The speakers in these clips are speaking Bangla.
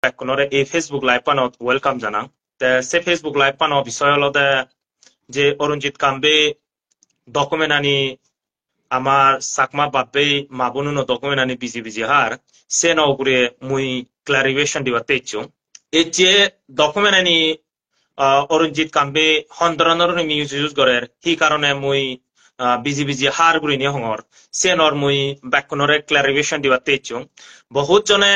বেকনরে এই ফেসবুক লাইভ পানত ওয়েলকাম জানাং তে সে ফেসবুক লাইভ পানো বিষয় হলদে যে অরুণজিৎ কাম্বে ডকুমেন্ট আনি আমার সাকমা বাপে মাবুনু ডকুমেন্ট আনি বিজি বিজি হার সে নগরে মুই ক্লারিফিকেশন দিবা তেইছো এই যে ডকুমেন্ট আনি অরুণজিৎ কাম্বে হন্দরনর মিউজ ইউজ করে সেই কারণে মুই বিজি বিজি হার গুলি নিয়ে হঙর সে নর মুই বেকনরে ক্লারিফিকেশন দিবা তেইছো বহুত জনে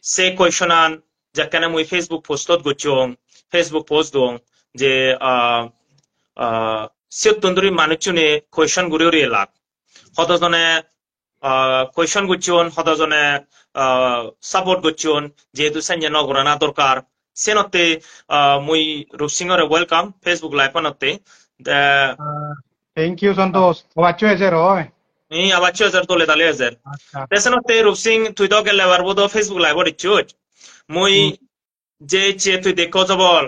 সে কোয়েশনান যেখানে মুই ফেসবুক পোস্টত গচ্ছং ফেসবুক পোস্ট দং যে সেতন্দরি মানুষজনে কোয়েশন গুড়ি উড়িয়ে লাগ হতজনে কোয়েশন গুচ্ছন হতজনে সাপোর্ট গুচ্ছন যেহেতু সাইন নগরানা দরকার সেনতে মুই রূপসিংহরে ওয়েলকাম ফেসবুক লাইভ নতে Thank you, Santos. Obacho es hoy. এই আবার 6000 তোলে তালে হাজার তেসনতে রূপসিং তুই তো গেলে পারবো তো ফেসবুক লাইভ দিচ্ছুচ মুই যে তুই দেখো জবল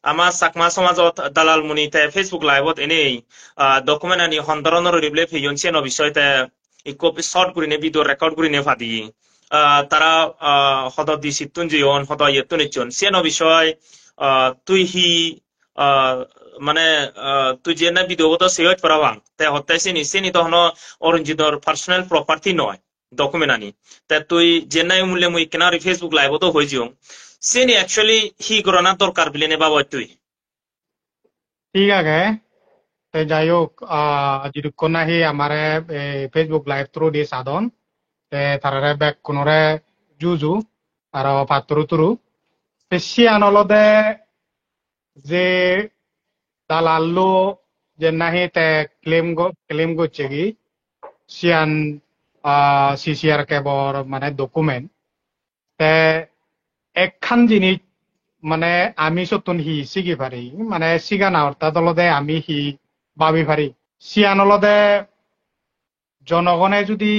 আমার সাকমা সমাজত দালাল মুনিতে ফেসবুক লাইভত এনেই ডকুমেন্ট আনি হন্দরনর রিপ্লে ফিয়ন সেন বিষয়তে কপি শর্ট করিনে ভিডিও রেকর্ড করিনে ফাদি তারা হদ দি সিতুন জিয়ন হদ ইয়েতুন ইচ্ছন সেন বিষয় তুই হি মানে তুই যে না ভিডিও তো সেট করাবাং তে হতে সেনি তখন অরুণজিতর পার্সোনাল প্রপার্টি নয় ডকুমেন্ট আনি তে তুই যে নাই মূল্যে মুই কেনারি ফেসবুক লাইভ তো হয়ে যাও সেনি অ্যাকচুয়ালি হি করোনা দরকার বিলে নে বাবা তুই ঠিক আছে তে যাই হোক যতক্ষণ নাহি আমারে ফেসবুক লাইভ থ্রু দিয়ে সাধন তে তারারে ব্যাক কোনরে জুজু আর পাত্রু তুরু সিয়ান অলদে যে দালাল্লো যে নাহি তে ক্লেম করছে কি সিয়ান সিসিআর কেবর মানে ডকুমেন্ট তে একখান জিনিস মানে আমি সতুন হি শিখি পারি মানে শিখা না অর্থাৎ অলদে আমি হি ভাবি পারি সিয়ান অলদে জনগণে যদি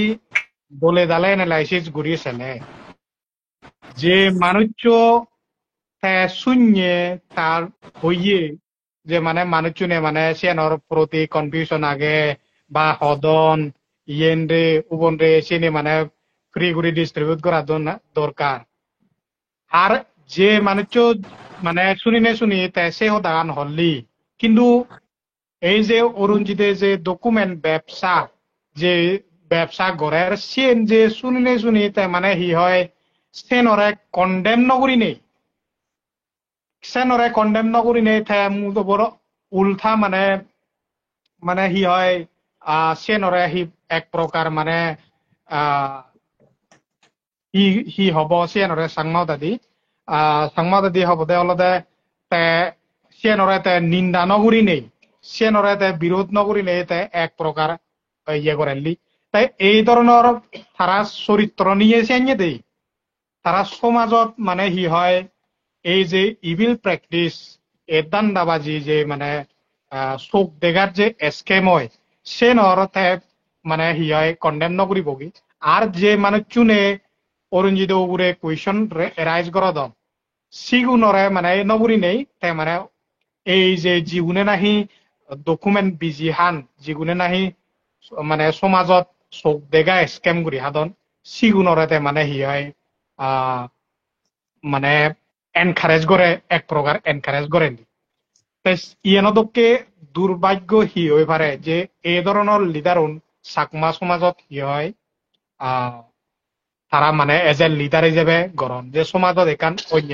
বলে দালে এনালাইসিস ঘুরিয়েছেনে যে মানুষ শূন্য তার হইয়ে যে মানে মানুষজনে মানে সিয়ানোর প্রতি কনফিউশন আগে বা হদন ইয়েন রে উবন রে সেনে মানে ফ্রি করে ডিস্ট্রিবিউট করা দরকার আর যে মানুষ মানে শুনি তাই সেও দাগান হলি কিন্তু এই যে অরুণজিতে যে ডকুমেন্ট ব্যবসা যে ব্যবসা গড়ের সেন যে শুনি তাই মানে হি হয় সেনরে কন্ডেম নকরি নেই সেনরে কন্ডেম নকরি নেই তাই মূলত বড় উল্টা মানে মানে হি হয় সেনরে হি এক প্রকার মানে হি হব সেনরে সাংমাদাদি হব দে অলদে তে সেনরে তে নিন্দা নকরি নেই সেনরে তে বিরোধ নকরি নেই তে এক প্রকার ইয়ে করেনলি তাই এই ধরনের তারা চরিত্র নিয়ে চেঞ্জে দেই তারা সমাজত মানে হি হয় এই যে ইভিল প্র্যাকটিস এ দান্দাবাজি যে মানে চোখ দেখার যে স্কেম হয় সে নরতে মানে হি হয় কন্ডেম নকরিব কি আর যে মানে চুনে অরুণজিত উপরে কুয়েশন রাইজ করা দম সিগুনরে মানে নবুরি নেই তাই মানে এই যে জীবনে নাহি ডকুমেন্ট বিজি হান জীবনে নাহি মানে সমাজত চোখ দেখা স্কেম করি হাদন সিগুনরে মানে হি হয় মানে এনকারেজ করে এক প্রকার এনকারেজ করেন ইয়েনদকে দুর্ভাগ্য হি হয়ে পারে যে এই ধরনের লিডার চাকমা সমাজত হি হয় তারা মানে এজ এ লিডার হিসেবে গরম যে সমাজত এখান অন্য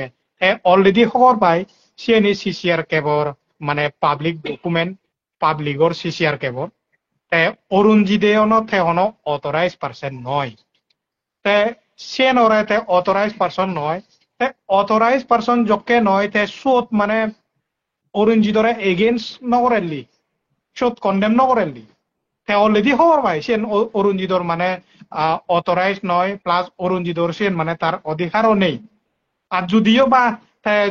অলরেডি খবর পাই সিএনই সিসিআর কেবর মানে পাবলিক ডকুমেন্ট পাবলিকর সিসিআর কেবর অরুণজিদে হনো অথরাইজ পার্সন নয় তে সেনরে তে অথরাইজ পার্সন নয় তে অথরাইজ পার্সন যকে নয় তে সুত মানে অরুণজিদরে এগেইনস্ট নকরেনলি সুত কন্ডেম নকরেনলি তে অলরেডি খবর পাই সেন অরুণজিদর মানে অথরাইজ নয় প্লাস অরুণজিদর সেন মানে তার অধিকারও নেই আর যদিও বা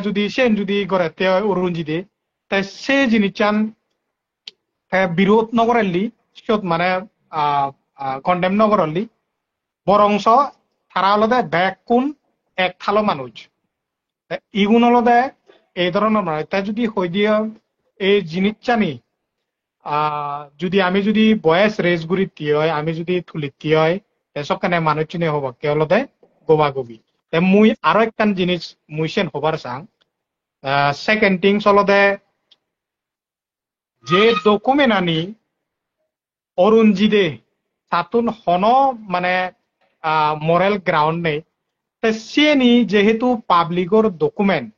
যদি সেন যদি করে তে অরুণজিদে তাই সে জিনিস চান বিরোধ নকরেনলি সত মানে কন্ডেম নকরলি বরংস তারা আলাদা ব্যাক কোন এক থালো মানুষ ইগুন আলাদা এই ধরনের নয় তাই যদি হই দিয়ে এই জিনিস চানি যদি আমি যদি বয়স রেস গুড়ি হয় আমি যদি থুলিতি হয় এসব কেন মানুষ চিনে হব কে আলাদা গোবা গবি তে মুই আরো একখান জিনিস মুই সেন হবার চাং সেকেন্ড থিং চলতে যে ডকুমেন্ট আনি অরুণজিদে তাতুন হন মানে মরেল গ্রাউন্ড নেই সিয়েনি যেহেতু পাবলিকর ডকুমেন্ট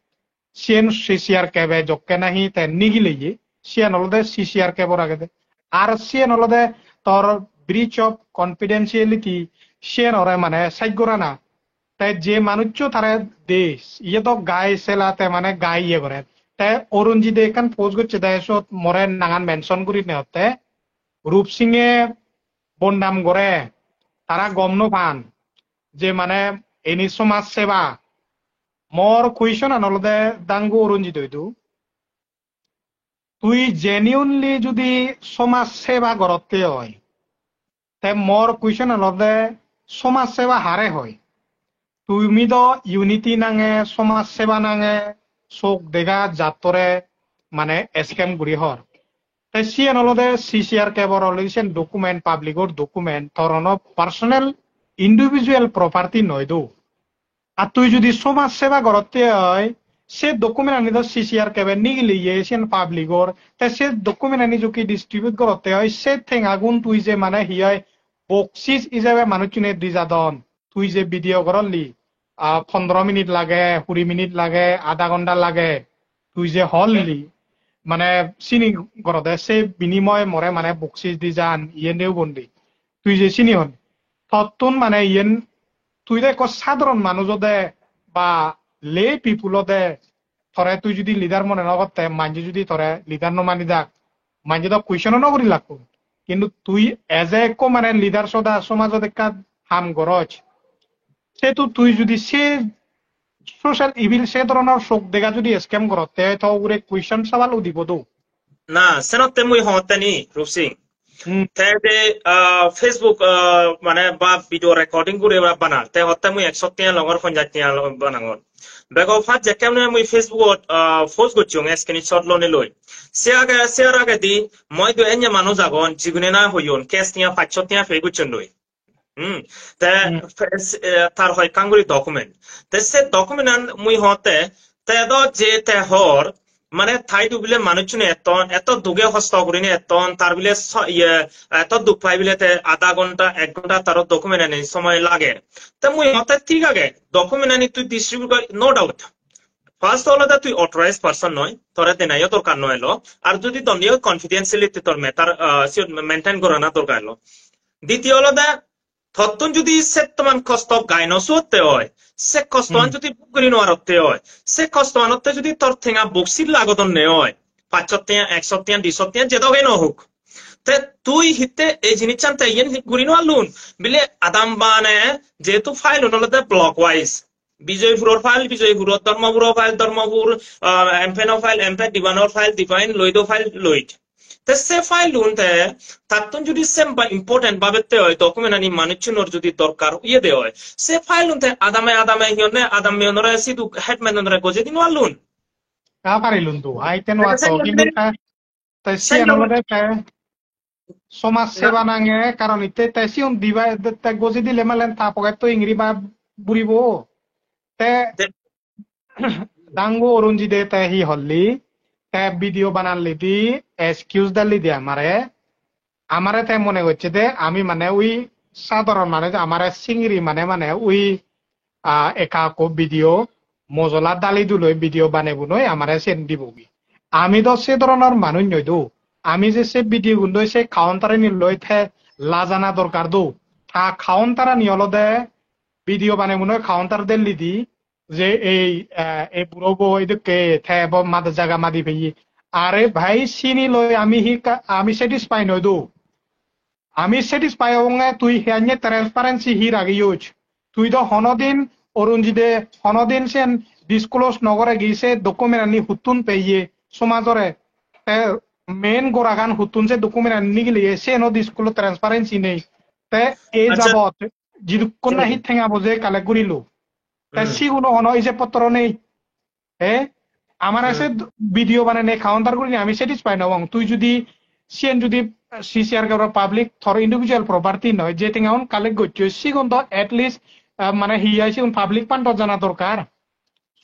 সিয়েন সিসিআর ক্যাবে জকে নাহি তে নিগিলে সিয়েন হলদে সিসিআর ক্যাবর আগে আর সিয়েন হলদে তোর ব্রিচ অফ কনফিডেন্সিয়ালিটি সিয়েন ওরে মানে সাইগরা না তাই যে মানুষ তারা দেশ ইয়ে তো গায়ে সেলাতে মানে গায়ে ইয়ে করে তাই অরুণজিদে এখান পোস্ট করছে তাই মরে নাঙান মেনশন করি নেওয়াতে রূপ সিং এ বন্ডাম করে তারা গম পান যে মানে এনি সমাজ সেবা মর কুইশন আনলদে দাঙ্গু অরুণজিত হইতু তুই জেনিউনলি যদি সমাজ সেবা করতে হয় তে মর কুইশন আনলদে সমাজ সেবা হারে হয় তুমি তো ইউনিটি নাঙে সমাজ সেবা নাঙে চোখ দেখা জাতরে মানে স্ক্যাম গুড়ি হর তাই সিএন হলদে সিসিআর কেবর অলরেডি ডকুমেন্ট পাবলিকর ডকুমেন্ট ধরন পার্সোনাল ইন্ডিভিজুয়াল প্রপার্টি নয় দো আর তুই যদি সমাজ সেবা করতে হয় সে ডকুমেন্ট আনি তো সিসিআর কেবে নিগলি সেন পাবলিকর তাই সে ডকুমেন্ট আনি যদি ডিস্ট্রিবিউট করতে হয় সে ঠেং আগুন তুই যে মানে হিয়াই বকশিস হিসাবে মানুষ চুনে দি যাদন তুই যে ভিডিও করলি 15 মিনিট লাগে 20 মিনিট লাগে আধা ঘন্টা লাগে তুই যে হললি মানে চিনি করতে সে বিনিময় মরে মানে বকশিস দি যান ইয়েনেও বন্দি তুই যে চিনি হন তত্তুন মানে ইয়েন তুই দে সাধারণ মানুষ দে বা লে পিপুল দে থরে তুই যদি লিডার মনে নকরতে মাঝে যদি থরে লিডার নমানি যাক মাঝে তো কুইশনও নকরি লাগতো কিন্তু তুই এজ এ মানে লিডার সদা সমাজত একটা হাম গরজ সেতু তুই যদি সে সোশ্যাল ইভিল সে ধরনের শোক দেখা যদি স্ক্যাম করতে তো ওরে কুইশন সওয়ালও দিব তো না সেনতে মুই হতেনি রূপ সিং তে ফেসবুক মানে বা ভিডিও রেকর্ডিং করে বানার তে হতে মুই 100 টিয়া লগর ফঞ্জাত টিয়া বানাঙর বেগো ফাত যে কেমনে মুই ফেসবুকত পোস্ট করছং স্ক্রিনশট লনে লই সে আগে দি মই তো এনে মানুষ আগন জিগুনে না হইয়ন কেস টিয়া 500 টিয়া ফে গুছন লই তে তার হয় কাঙ্গুরি ডকুমেন্ট তে সে ডকুমেন্ট মুই হতে তে দ যে তে হর মানে ঠাই ডুবিলে মানুষ এত দুগে হস্ত করিনি তার বিলে এত দুঃখ পাই বিলে আধা ঘন্টা 1 ঘন্টা তার ডকুমেন্ট আনি সময় লাগে তা মুই হতে ঠিক আগে ডকুমেন্ট আনি তুই ডিস্ট্রিবিউট কর নো ডাউট ফার্স্ট হলো তুই অথরাইজ পার্সন নয় তোরা দেনাইও দরকার নয় এলো আর যদি তন্দিও কনফিডেন্সিয়ালিটি তোর মেটার মেনটেন করা না দরকার এলো দ্বিতীয় হলো থত্তুন যদি সে তোমার কষ্ট গাইনসতে হয় সে কষ্টন যদি বুকরি নোয়ারতে হয় সে কষ্টনতে যদি তোর ঠেঙা বক্সির লাগতন নে হয় 500 টিয়া 100 টিয়া 200 টিয়া যেটাও কেন হোক তে তুই হিতে এই জিনিস চান্তে ইয়েন গুরি নোয়ালুন বিলে আদাম বানে যেহেতু ফাইল হলতে ব্লক ওয়াইজ বিজয়পুরের ফাইল বিজয়পুর ধর্মপুরের ফাইল ধর্মপুর এমপেন ফাইল এমপেন ডিভানোর ফাইল ডিভাইন লইড ফাইল লইড সে ফাইল লুনতে তাতন যদি সেম বা ইম্পর্টেন্ট ভাবেতে হয় ডকুমেন্ট আনি মানুষজনের যদি দরকার ইয়ে দেওয়া হয় সে ফাইল লুনতে আদামে হিয়নে আদাম মিয়নরে সিধু হেডম্যানরে গজে দিন ওয়ালুন কা পারিলুন তো আইতেন ওয়াতো কিন্তু তাই সে নলদে সমাজ সেবা নাঙে কারণ ইতে তাই সিউন দিবা তে গজে দিলে মালেন তা পকে তো ইংরি বা বুড়িব তে দাঙ্গো অরুণজিদে তাই হি হল্লি ভিডিও বানালি দি এক্সকিউজ দালি দি আমারে তাই মনে হচ্ছে যে আমি মানে ওই সাধারণ মানে আমার চিংড়ি মানে ওই একা ভিডিও মজলা দালি দুলৈ ভিডিও বানাবো নয় আমার সেন দিবগি আমি তো সে ধরনের মানুষ নই দো আমি যে সে ভিডিও গুলো সে কাউন্টারে নিলই থে লাজানা দরকার দো তা কাউন্টারা নিয়ল দে ভিডিও বানাবো নয় কাউন্টার দিল্লি দি যে এই বুড়ো এদিকে থেব মাদ জায়গা মাদি ভেই আরে ভাই চিনি লই আমি স্যাটিসফাই নই দো আমি স্যাটিসফাই হওয়া তুই হেয়াnye ট্রান্সপারেন্সি হি রাগি ইউজ তুই তো হনদিন অরুণজিদে হনদিন সেন ডিসক্লোজ নগরে গিয়েছে ডকুমেন্ট আনি হুতুন পেয়ে সমাজরে মেন গোরাগান হুতুন সে ডকুমেন্ট আনি গিয়ে সে নো ডিসক্লোজ ট্রান্সপারেন্সি নেই তে এই যাবত যিদুকন নাহি ঠেঙাব যে কালেক্ট করিলো সিগুলো হন এই যে পত্র নেই আমার আছে ভিডিও বানানে কাউন্টার করি আমি স্যাটিসফাই নং তুই যদি সিএন যদি সিসিআর পাবলিক থর ইন্ডিভিজুয়াল প্রপার্টি নয় যে টেঙাউন কালেক্ট করছো সিগুন তো এটলিস্ট মানে হি আইছি পাবলিক পান্ট জানা দরকার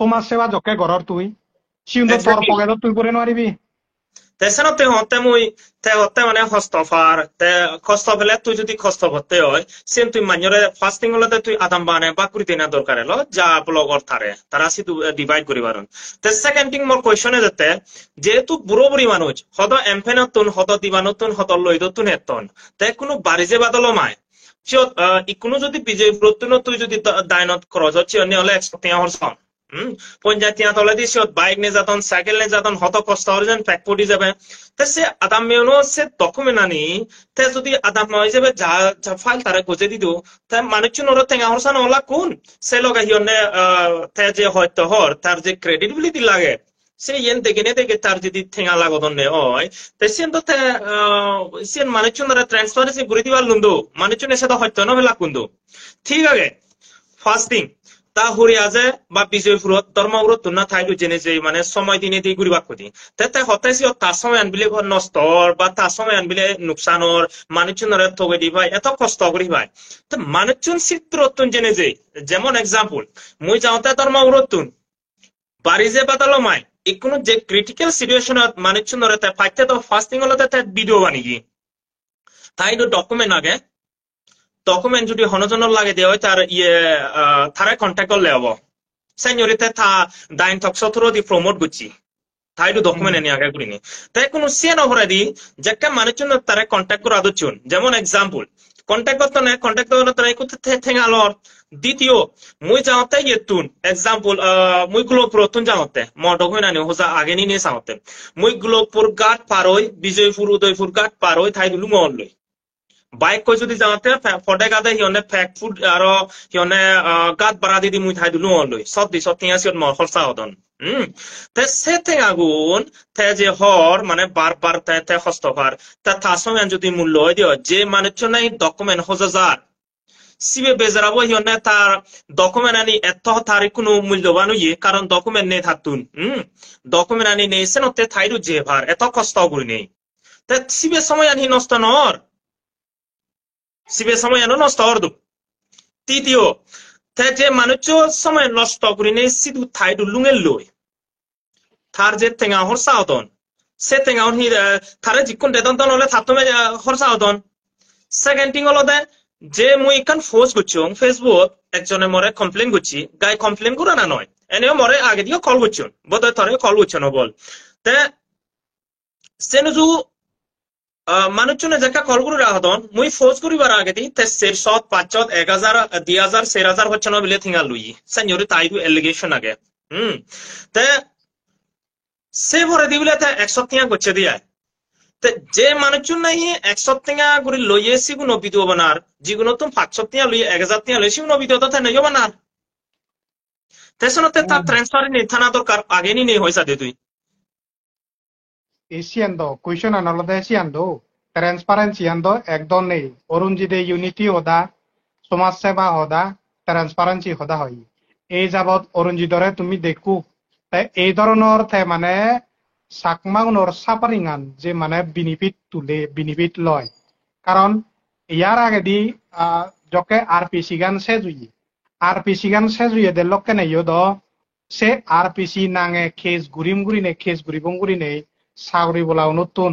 সমাজ সেবা জকে ঘৰৰ তুই সিউন তোর Exactly. পকেটত তুই করে নোৱাৰিবি Tesano te honte muy, te honte মানে hostofar, te hostofele তুই যদি হস্ত করতে হয়, সেম তুই মাঞ্জরে ফাস্টিং হলে তুই আদাম বানে বা কুড়ি দিনের দরকার এলো, যা ব্লগর থারে, তারা সি ডিভাইড করি পারুন। তে সেকেন্ড থিং মোর কোয়েশনে যেতে, যেহেতু বুড়ো বুড়ি মানুষ, হদ এমফেনতুন, হদ দিবানতুন, হদ লইদতুন এতন, তে কোনো বারিজে বাদলো মায়। ইকুনো যদি বিজয় প্রত্যুন তুই যদি দায়নত খরচ হচ্ছে অন্য হলে একশো হরসন পঞ্চায়েত তলে দি সিহঁত বাইক নিৰ্যাতন চাইকেল নিৰ্যাতন হত কষ্ট হলে যেন পেক পৰি যাবে তে সে আদাম মেয়নো সে ডকুমেন্ট আনি তে যদি আদাম হৈ যাবে যা ফাইল তারে গজে দি দিও তে মানুষ নর টেঙা হরসান ওলা কোন সে লগা হিয়নে তে যে হয়তো হর তার যে ক্রেডিবিলিটি লাগে সে ইয়েন দেখে তার যদি ঠেঙা লাগদন নে হয় তে সেন তো সেন মানুষ নরে ট্রান্সপারেন্সি ঘুরে দিবার লুন্দু মানুষ এসে তো হয়তো নবেলা কুন্দু ঠিক আছে ফার্স্ট থিং তা হরি আজে বা বিজয়পুরত ধর্মপুরত তুলনা ঠাইটো জেনে যে মানে সময় দিনে দি ঘুরিবাক করি তাই হতাইছি তার সময় আনবিলে ঘর নষ্টর বা তার সময় আনবিলে নুকসানর মানুষজনের ঠগে দি ভাই এত কষ্ট করি ভাই তো মানুষজন চিত্রতুন জেনে যে যেমন এক্সাম্পল মুই যাওতে ধর্মপুরতুন বাড়ি যে বাতালো মাই কোনো যে ক্রিটিক্যাল সিচুয়েশনত মানুষজনের ফাইতে তো ফার্স্টিং হলো তাই ভিডিও বানিয়ে তাই ডকুমেন্ট আগে ডকুমেন্ট যদি হনজনের লাগে দেওয়া হয় তার তারা কন্ট্যাক্ট করলে হবো সেনিয়রিতে তা দাইন থকস থ্রো দি প্রমোট গুছি তাইটো ডকুমেন্ট এনে আগে করিনি তাই কোনো সিএন অপরাধী যাকে মানুষজন তারা কন্ট্যাক্ট করা আদর্শন যেমন এক্সাম্পল কন্ট্যাক্ট করতে না কন্ট্যাক্ট করতে তারা কোথায় ঠেঙালর দ্বিতীয় মুই যাওতে ইয়েতুন এক্সাম্পল মুই গ্লোপুর তুন যাওতে ম ডকুমেন্ট আনি হোজা আগে নিয়ে যাওতে মুই গ্লোপুর ঘাট পার হই বিজয়পুর উদয়পুর ঘাট পার হই তাই দিলু মহল লই বাইক কই যদি যাওঁতে ফটে গাদে সিহঁতে ফেক ফুড আৰু সিহঁতে গাত বাৰা দি মুই ঠাই দিলো লৈ চব টিঙা সিহঁত মৰ খৰচা হদন তে সে টেঙাগুণ তে যে হর মানে বারবার তে হস্তফার তা তাসমে যদি মূল্য দিও যে মানুষজন নাই ডকুমেন্ট হজার সিবে বেজারাবো সিহঁতে তার ডকুমেন্ট আনি এত তার কোনো মূল্যবান ইয়ে কারণ ডকুমেন্ট নেই থাকুন ডকুমেন্ট আনি নেই সেনতে ঠাইরু যে ভার এত কষ্ট করি নেই তে সিবে সময় আনি নষ্ট নর সিবে সময় এনো নষ্ট হরদু তৃতীয় যে মানুষ সময় নষ্ট করি নেই সিধু ঠাইডু লুঙের লই তার যে টেঙা হরসা হতন সে টেঙা তারে যিকোন দেদন হলে থাতমে হরসা হতন সেকেন্ড থিং হলো যে মুই ইকান পোস্ট করছি ফেসবুক একজনে মরে কমপ্লেন করছি গাই কমপ্লেন করা না নয় এনেও মরে আগে দিয়ে কল করছেন বোধহয় তরে কল করছেন বল তে সেনজু মানুষজনে যেটা কল করে রাখতন মুই ফোজ করিবার আগে দি তে 400 500 1000 2000 4000 হচ্ছে না বলে থিঙ্গা লুই সেনিয়রে তাইদু এলিগেশন আগে তে সে ভরে দিবিলে তে 100 টিয়া করছে দিয়া তে যে মানুষজন নাই 100 টিয়া করে লইয়ে সিগুনো ভিডিও বানার যেগুলো তুমি 500 টিয়া লইয়ে 1000 টিয়া লইয়ে সিগুনো ভিডিও তো নাই বানার তেসনতে তা ট্রান্সফার নি থানা দরকার আগে নি নেই হইসা দে তুই এশিয়ান দো কুয়েশন আনলদে এশিয়ান দো ট্রান্সপারেন্সি আন্দো একদম নেই অরুণজিদে ইউনিটি হদা সমাজ সেবা হদা ট্রান্সপারেন্সি হদা হয় এই যাবত অরুণজিদরে তুমি দেখু এই ধরনের মানে চাকমাউনৰ চাপাৰিঙান যে মানে বেনিফিট তুলে বেনিফিট লয় কারণ ইয়ার আগেদি যকে আর পি সি গান সেজুই আর পি সি গান সেজুয়ে দে লক্কে নেই দ সে আর পি সি নাঙে খেজ গুরিম গুরিনে খেজ গুরিবং গুরিনে সাগরি বলা নতুন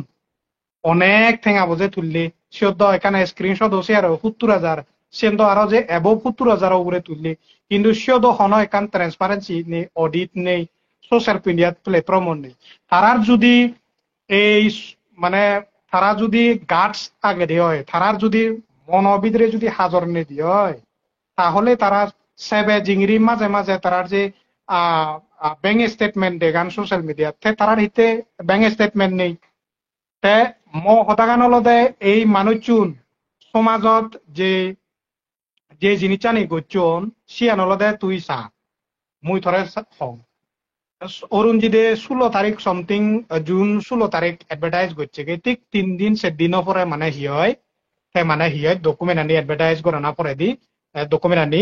অনেক ঠেঙা বোঝে তুললে সিদ্ধ এখানে স্ক্রিনশট হচ্ছে আর 70,000 সেন্দ আরো যে এবভ 70,000 উপরে তুললে কিন্তু সিদ্ধ হন এখান ট্রান্সপারেন্সি নেই অডিট নেই সোশ্যাল মিডিয়া প্ল্যাটফর্ম নেই তারার যদি এই মানে তারা যদি গার্ডস আগে দিয়ে হয় তারার যদি মনোবিদরে যদি হাজর নে দিয়ে হয় তাহলে তারা সেবে জিংরি মাঝে মাঝে তারার যে ব্যাংক স্টেটমেন্ট দেগান সোশ্যাল মিডিয়াতে তারার হিতে ব্যাংক স্টেটমেন্ট নেই তে হতাগানলদে এই মানুষজন সমাজত যে যে জিনিসটা নেই গচ্ছন সিয়ানলদে তুই চা মুই থরে হং অরুণজিদে 16 তারিখ সামথিং জুন 16 তারিখ এডভার্টাইজ করছে ঠিক 3 দিন সে দিন পরে মানে হি হয় মানে হি হয় ডকুমেন্ট আনি এডভার্টাইজ করানা পরে দি ডকুমেন্ট আনি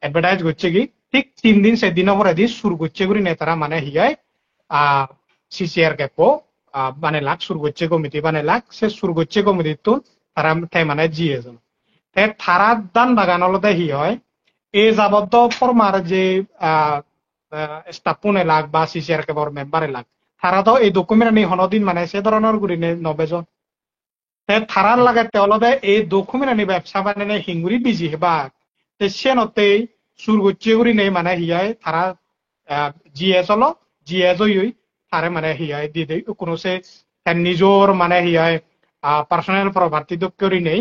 এডভার্টাইজ করছে কি ঠিক 3 দিন সে দিন পরে দি শুরু করছে করি নেই তারা মানে হি হয় সিসিআর ক্যাপো মানে লাখ শুরু করছে কমিটি মানে লাখ সে শুরু করছে কমিটি তো তারা মানে জিয়ে তারা দান বাগান অলতে হি হয় এই যাবত ফরমার যে স্টাফ লাগ বা সিসিআর কেবর মেম্বারে লাগ তারা তো এই ডকুমেন্ট আনি হনদিন মানে সে ধরনের গুরি নবেজন থারার লাগে তেওঁলোকে এই ডকুমেন্ট আনি ব্যবসা বানিয়ে হিঙ্গুরি বিজি হেবা সে নতে সুর গচ্ছে করি নেই মানে হিয়াই তারা জিএস হলো জিএস তারে মানে হিয়াই দি দেই কোনো সে নিজর মানে হিয়াই পার্সোনাল প্রপার্টি তো করি নেই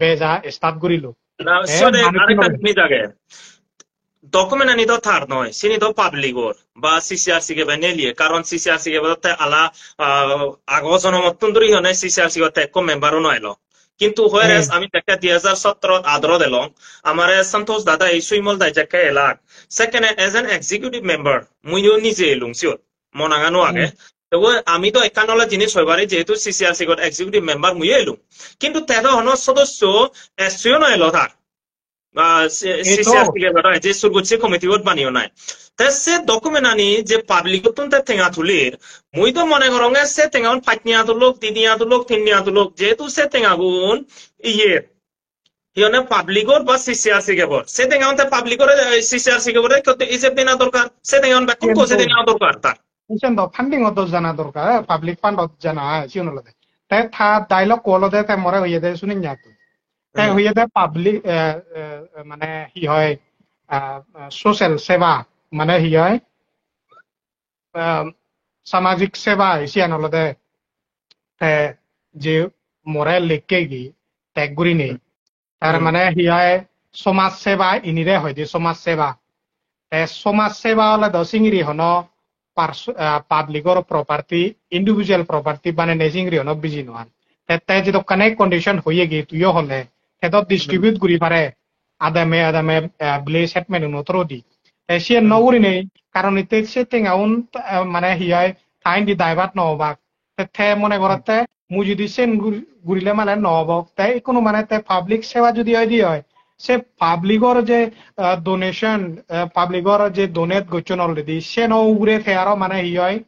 বেজা স্টার্ট করিল না সরে আরেকটা জিনিস আগে ডকুমেন্ট আনি তো থার নয় সিনি তো পাবলিক ওর বা সিসিআরসি কে বেনেলিয়ে কারণ সিসিআরসি কে বলতে আলা আগো জনমতন ধরি হনে সিসিআরসি কে এক মেম্বারও নয়লো কিন্তু হয়ে আমি দেখা 2017 আদর দিলাম আমার সন্তোষ দাদা এই সুইমল দাই জায়গায় এলাক second as an executive member মুইও নিজে এলুম সিও মনাগানো আগে তবে আমি তো একানলা জিনিস হইবারে যেহেতু সিসিআরসি কে এক্সিকিউটিভ মেম্বার মুই এলুম কিন্তু তেদো হন সদস্য এসইও নয় এলো তার সিসিআরসি কে বেটা যে সুরগুচ্ছি কমিটি ওট বানিও নাই সে ডকুমেন্ট আনি যে পাবলিক তুনতে ঠেঙা তুলির মুই তো মনে করং সে ঠেঙাউন ফাইনিয়া তুলুক তিনিয়া তুলুক তিনিয়া তুলুক যেহেতু সে ঠেঙাগুন ইয়ে হিয়নে পাবলিকর বা সিসিআরসি কেবর সে ঠেঙাউন পাবলিকর সিসিআরসি কেবর কত ইসে দেনা দরকার সে ঠেঙাউন বেকুন কোসে দেনা দরকার তার ফান্ডিং অত জানা দরকার পাবলিক ফান্ড জানা সিউনলদে তাই থা ডায়লগ কলদে তাই মরে হইয়ে দে শুনিং যাতো তাই হইয়ে দে পাবলিক মানে হি হয় সোশ্যাল সেবা মানে হি হয় সামাজিক সেবা ইসিয়ান হলদে যে মরে লিখকে গি ত্যাগ গুরি নেই তার মানে হি হয় সমাজ সেবা ইনিরে হয় যে সমাজ সেবা হলে দশিংরি হন পাবলিকর প্রপার্টি ইন্ডিভিজুয়াল প্রপার্টি মানে নেজিংরি হন বিজি নহান তাই যদি কানেক্ট কন্ডিশন হয়ে গিয়ে তুইও হলে সেটা ডিস্ট্রিবিউট করি পারে আদামে ব্লে সেটমেন্ট নতরো দি সে নগুরি নেই কারণ ইতে সে টেঙাউন মানে হিয়াই ঠাইন দি দায়ভাত নহবাক তে মনে করতে মু যদি সেন ঘুরিলে মানে নহবক তাই কোনো মানে পাবলিক সেবা যদি হয় দি হয় সে পাবলিকর যে ডোনেশন পাবলিকর যে ডোনেট করছেন অলরেডি সে নগুরে থে আরো মানে হি হয়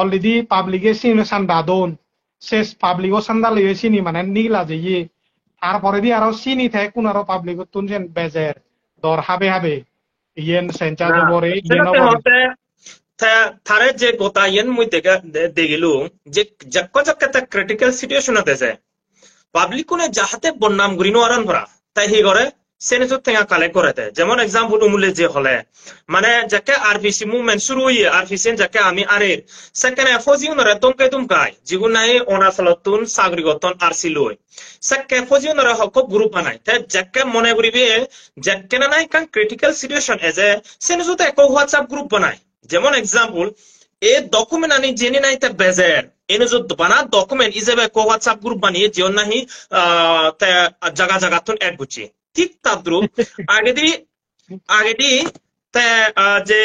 অলরেডি পাবলিকে সিন সান্দা দোন সে পাবলিকও সান্দা লইয়ে চিনি মানে নিলা যে ইয়ে তারপরে দিয়ে আরো চিনি থাকে কোন আরো পাবলিক তুন যেন বেজের দর হাবে হাবে ইয়েন সেন্টার বরে থারে যে গোটা ইয়েন মুই দেখিলু যে জক্কা ক্রিটিক্যাল সিচুয়েশন আছে পাবলিক কোনে যাহাতে বন্নাম গুরিনো আরান ভরা তাই হি করে সেনেজো তেঙ্গা কালেক্ট করে যেমন এক্সাম্পল উমুলে যে হলে মানে যাকে আরপিসি মুভমেন্ট শুরু হইয়ে আরপিসি যাকে আমি আরে সেকেন্ড ফজিউনরে দমকে দুমকাই জিগুন নাই অনাসলতুন সাগরিগতন আরসি লই সেকে ফজিউনরে হক গ্রুপ বানাই তাই যাকে মনে করিবে যাকে না নাই কান ক্রিটিক্যাল সিচুয়েশন এজ এ সেনেজো তো এক হোয়াটসঅ্যাপ গ্রুপ বানাই যেমন এক্সাম্পল এ ডকুমেন্ট আনি জেনে নাই তে বেজের এনে जो बना डॉक्यूमेंट इजेबे को व्हाट्सएप ग्रुप बनिए जीवन नहीं जगह जगह तुन ऐड गुची ठीक तद्रुप आगे दी ते जे